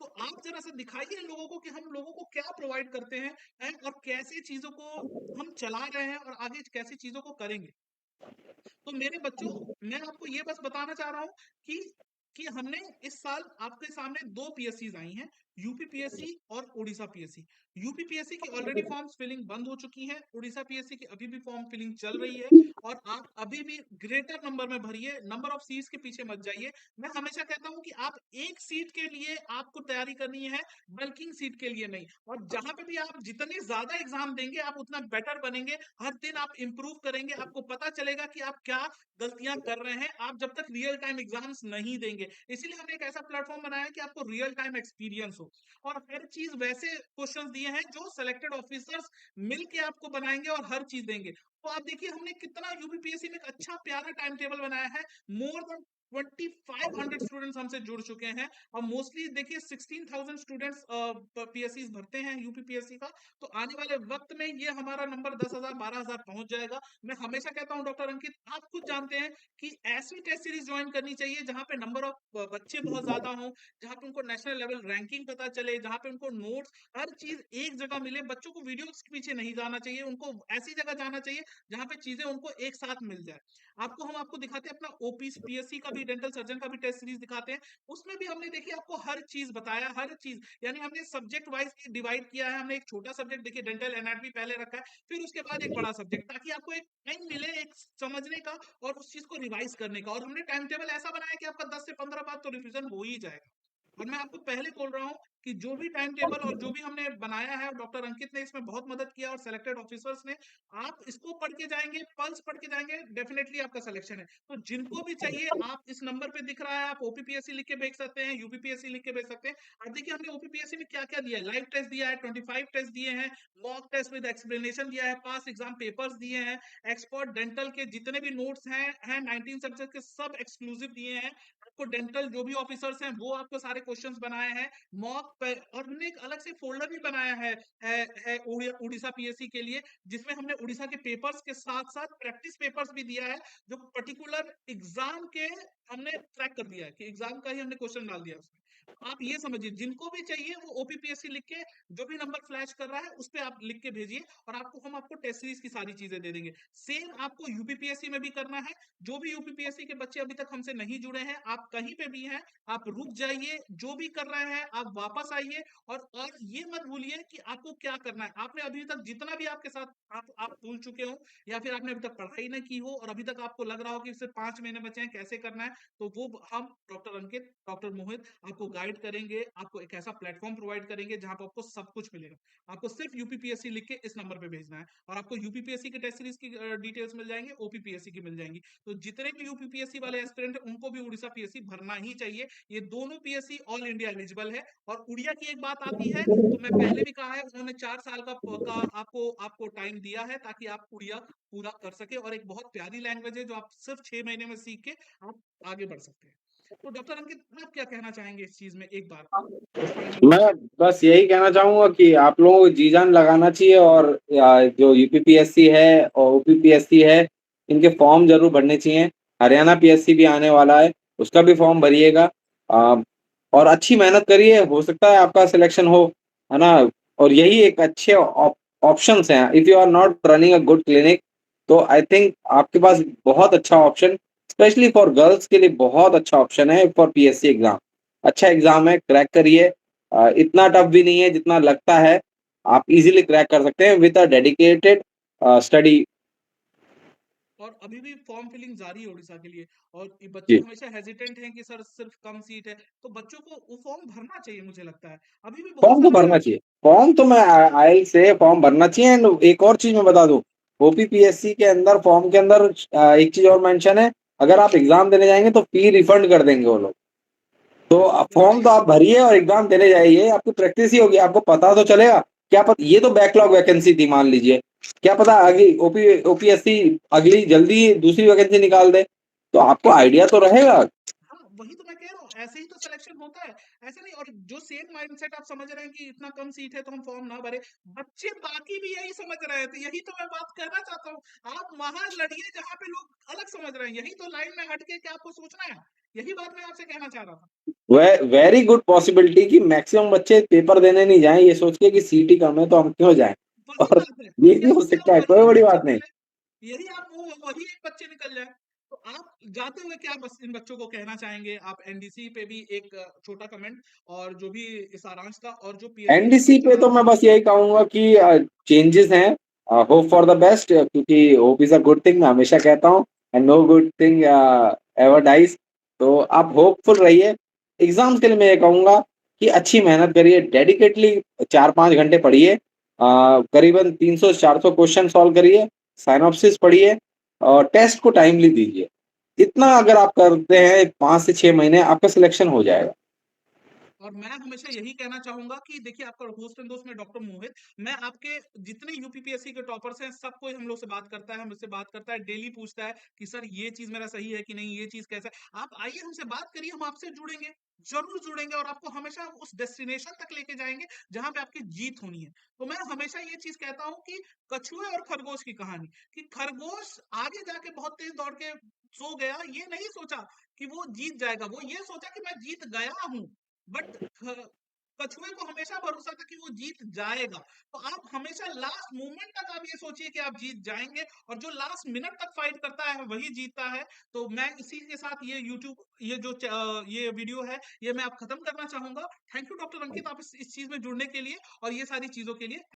तो आप जरा सा दिखाइए लोगों को कि हम लोगों को क्या प्रोवाइड करते हैं और कैसे चीजों को हम चला रहे हैं और आगे कैसे चीजों को करेंगे। तो मेरे बच्चों, मैं आपको ये बस बताना चाह रहा हूँ कि हमने इस साल आपके सामने दो पीएससीज आई हैं, यूपी पीएससी और उड़ीसा पीएससी। यूपी पीएससी की ऑलरेडी फॉर्म्स फिलिंग बंद हो चुकी है, उड़ीसा पीएससी की अभी भी फॉर्म फिलिंग चल रही है। और आप अभी भी ग्रेटर नंबर में भरिए, नंबर ऑफ सीट्स के पीछे मत जाइए। मैं हमेशा कहता हूं कि आप एक सीट के लिए आपको तैयारी करनी है, बल्किंग सीट के लिए नहीं। और जहां पे भी आप जितने ज्यादा एग्जाम देंगे आप उतना बेटर बनेंगे, हर दिन आप इंप्रूव करेंगे, आपको पता चलेगा कि आप क्या गलतियां कर रहे हैं, आप जब तक रियल टाइम एग्जाम्स नहीं देंगे। इसीलिए हमने एक ऐसा प्लेटफॉर्म बनाया है कि आपको रियल टाइम एक्सपीरियंस हो, और हर चीज वैसे क्वेश्चंस दिए हैं जो सिलेक्टेड ऑफिसर्स मिलके आपको बनाएंगे और हर चीज देंगे। तो आप देखिए हमने कितना यूपीपीएससी में एक अच्छा प्यारा टाइम टेबल बनाया है। मोर देन 2500 स्टूडेंट्स हमसे जुड़ चुके हैं, और मोस्टली देखिए 16,000 स्टूडेंट्स पीएससी भरते हैं यूपीपीएससी का। तो आने वाले वक्त में ये हमारा नंबर 10,000 12,000 पहुंच जाएगा। मैं हमेशा कहता हूं डॉक्टर अंकित, आप खुद जानते हैं कि ऐसी टेस्ट सीरीज ज्वाइन करनी चाहिए जहां पे नंबर ऑफ बच्चे बहुत ज्यादा हों, जहां पे उनको नेशनल लेवल रैंकिंग पता चले, जहां पे उनको नोट्स हर चीज एक जगह मिले। बच्चों को वीडियोस के पीछे नहीं जाना चाहिए, उनको ऐसी जगह जाना चाहिए जहां पे चीजें उनको एक साथ मिल जाए। आपको दिखाते हैं अपना ओपीसी पीएससी का भी, डेंटल सर्जन का भी टेस्ट सीरीज दिखाते हैं। उसमें भी हमने देखिए आपको हर चीज बताया, हर चीज, यानी हमने सब्जेक्ट वाइज डिवाइड किया है। हमने एक छोटा सब्जेक्ट देखिए डेंटल एनाटॉमी पहले रखा है, फिर उसके बाद एक बड़ा सब्जेक्ट, ताकि आपको एक टाइम मिले एक समझने का और उस चीज को रिवाइज करने का। और हमने टाइम टेबल ऐसा बनाया कि आपका 10 से 15 बार तो रिवीजन हो ही जाएगा। और मैं आपको पहले बोल रहा हूँ कि जो भी टाइम टेबल और जो भी हमने बनाया है, डॉक्टर अंकित ने इसमें बहुत मदद किया और सिलेक्टेड ऑफिसर्स ने, आप इसको पढ़ के जाएंगे, पल्स पढ़ के जाएंगे, डेफिनेटली आपका सिलेक्शन है। तो जिनको भी चाहिए, आप इस नंबर पे दिख रहा है, आप ओपीपीएससी लिख के भेज सकते हैं, यूपीपीएससी लिख के भेज सकते हैं। अब देखिए हमने ओपीपीएससी में क्या क्या दिया है, लाइव टेस्ट दिया है, 25 टेस्ट दिए हैं, मॉक टेस्ट विद एक्सप्लेनेशन दिया है, पास एग्जाम पेपर्स दिए हैं, एक्सपर्ट डेंटल के जितने भी नोट्स हैं 19 सब्जेक्ट के सब एक्सक्लूसिव दिए हैं आपको। डेंटल जो भी ऑफिसर्स हैं वो आपको सारे क्वेश्चंस बनाए हैं मॉक। और हमने एक अलग से फोल्डर भी बनाया है उड़ीसा पीएससी के लिए, जिसमें हमने उड़ीसा के पेपर्स के साथ साथ प्रैक्टिस पेपर्स भी दिया है, जो पर्टिकुलर एग्जाम के हमने ट्रैक कर दिया है कि एग्जाम का ही हमने क्वेश्चन डाल दिया उसमें। आप ये समझिए, जिनको भी चाहिए वो ओपीपीएससी लिख के जो भी नंबर फ्लैश कर रहा है उस पे आप लिख के भेजिए, और आपको टेस्ट सीरीज की सारी चीजें दे देंगे। सेम आपको यूपीपीएससी में भी करना है। जो भी यूपीपीएससी के बच्चे अभी तक हमसे नहीं जुड़े हैं, आप कहीं पे भी हैं, आप रुक जाइए, जो भी कर रहे हैं आप वापस आइए, और ये मत भूलिए कि आपको क्या करना है। आपने अभी तक जितना भी आपके साथ आप भूल चुके हो, या फिर आपने अभी तक पढ़ाई ना की हो और अभी तक आपको लग रहा हो कि सिर्फ 5 महीने बचे हैं, कैसे करना है, तो वो हम डॉक्टर अंकित, डॉक्टर मोहित आपको गाइड करेंगे, आपको एक ऐसा प्लेटफॉर्म प्रोवाइड करेंगे जहां पर आपको सब कुछ मिलेगा। आपको सिर्फ यूपीपीएससी लिख के इस नंबर पे भेजना है, और आपको यूपीपीएससी के टेस्ट सीरीज की डिटेल्स मिल जाएंगे, ओपीपीएससी की मिल जाएंगी। तो जितने भी यूपीपीएससी वाले एस्पिरेंट हैं उनको भी उड़ीसा पीएससी भरना ही चाहिए। ये दोनों पीएससी ऑल इंडिया एलिजिबल है। और उड़िया की एक बात आती है, तो मैं पहले भी कहा है, उन्होंने 4 साल का आपको टाइम दिया है ताकि आप उड़िया पूरा कर सके, और एक बहुत प्यारी लैंग्वेज है जो आप सिर्फ 6 महीने में सीख के आप आगे बढ़ सकते हैं। तो डॉक्टर अंकित, आप क्या कहना चाहेंगे इस चीज में एक बार फाइनल मैं वर्ड? बस यही कहना चाहूंगा कि आप लोगों को जी जान लगाना चाहिए, और जो यूपीपीएससी है और ओपीपीएससी है, इनके फॉर्म जरूर भरने चाहिए। हरियाणा पीएससी भी आने वाला है, उसका भी फॉर्म भरिएगा। और अच्छी मेहनत करिए, हो सकता है आपका सिलेक्शन हो, है ना। और यही एक अच्छे ऑप्शंस हैं। If you are not running a good clinic, तो आई थिंक आपके पास बहुत अच्छा ऑप्शन, स्पेशली फॉर गर्ल्स के लिए बहुत अच्छा ऑप्शन है फॉर पीएससी एग्जाम। अच्छा एग्जाम है, क्रैक करिए। इतना टफ भी नहीं है जितना लगता है, आप इजीली क्रैक कर सकते हैं विद अ डेडिकेटेड स्टडी। और अभी भी फॉर्म फिलिंग जारी है उड़ीसा के लिए, और ये बच्चे जी, हमेशा हेजिटेंट हैं कि सर सिर्फ कम सीट है, तो बच्चों को वो फॉर्म भरना चाहिए, मुझे लगता है अभी भी बहुत फॉर्म तो सारा भरना टाइम। चाहिए। फॉर्म तो मैं आयल से फॉर्म भरना चाहिए। एंड एक और चीज मैं बता दूं, ओपीपीएससी के अंदर फॉर्म के अंदर एक चीज और मेंशन है, अगर आप एग्जाम देने जाएंगे तो फी रिफंड कर देंगे वो लोग। तो फॉर्म तो आप भरिए और एग्जाम देने जाइए, आपकी प्रैक्टिस ही होगी, आपको पता तो चलेगा। क्या पता, ये तो बैकलॉग वैकेंसी थी मान लीजिए, क्या पता अगली ओपीएससी अगली जल्दी दूसरी वैकेंसी निकाल दे, तो आपको आइडिया तो रहेगा। हाँ, वही तो मैं कह रहा हूँ, ऐसे ही तो सिलेक्शन होता है। ऐसे नहीं, और जो सेम माइंडसेट आप समझ रहे हैं कि इतना कम सीट है तो हम फॉर्म ना भरे, बच्चे बाकी भी यही समझ रहे हैं, तो यही तो मैं बात कहना चाहता हूँ। आप वहां लड़िए जहाँ पे लोग अलग समझ रहे हैं, यही तो लाइन में हटके के आपको सोचना है। यही बात मैं आपसे कहना चाह रहा था। वेरी गुड पॉसिबिलिटी कि मैक्सिमम बच्चे पेपर देने नहीं जाएं ये सोच के कि सीट ही कम है तो हम क्यों जाएं। वही और बात है, ये भी यही हो चलो सकता है, वही कोई एक बड़ी बच्चे बात नहीं। निकले, यही आप वो वही एक बच्चे निकल जाए। तो आप जाते हुए क्या बस इन बच्चों को कहना चाहेंगे? आप एनडीसी पे भी एक छोटा कमेंट, और जो भी सारांश था, और जो पीएससी के एनडीसी पे फ्यूचर तो आप। मैं बस यही कहूंगा कि चेंजेस हैं, होप फॉर द बेस्ट, क्योंकि hope is a good thing, मैं हमेशा कहता हूँ, and no good thing ever dies. तो आप होपफुल रहिए। एग्जाम्स के लिए मैं ये कहूंगा कि अच्छी मेहनत करिए, डेडिकेटली 4-5 घंटे पढ़िए, करीबन 300-400 क्वेश्चन सॉल्व करिए, साइनॉप्सिस पढ़िए, और टेस्ट को टाइमली दीजिए। इतना अगर आप करते हैं 5 से 6 महीने, आपका सिलेक्शन हो जाएगा। और मैं हमेशा यही कहना चाहूंगा कि देखिए, आपका होस्ट एंड दोस्त में डॉक्टर मोहित, मैं आपके जितने यूपीपीएससी के टॉपर्स हैं सब कोई हम लोग से बात करता है, हमसे बात करता है, डेली पूछता है कि सर ये चीज मेरा सही है कि नहीं, ये चीज कैसा है। आप आइए, हमसे बात करिए, हम आपसे जुड़ेंगे, जरूर जुड़ेंगे, और आपको हमेशा उस डेस्टिनेशन तक लेके जाएंगे जहां पे आपकी जीत होनी है। तो मैं हमेशा ये चीज कहता हूँ कि कछुए और खरगोश की कहानी, कि खरगोश आगे जाके बहुत तेज दौड़ के सो गया, ये नहीं सोचा कि वो जीत जाएगा, वो ये सोचा कि मैं जीत गया हूं। बट कछुए को हमेशा भरोसा था कि वो जीत जाएगा। तो आप हमेशा लास्ट मोमेंट तक आप ये सोचिए कि आप जीत जाएंगे, और जो लास्ट मिनट तक फाइट करता है वही जीतता है। तो मैं इसी के साथ ये यूट्यूब, ये वीडियो है, ये मैं आप खत्म करना चाहूंगा। थैंक यू डॉक्टर अंकित, आप इस चीज में जुड़ने के लिए और ये सारी चीजों के लिए।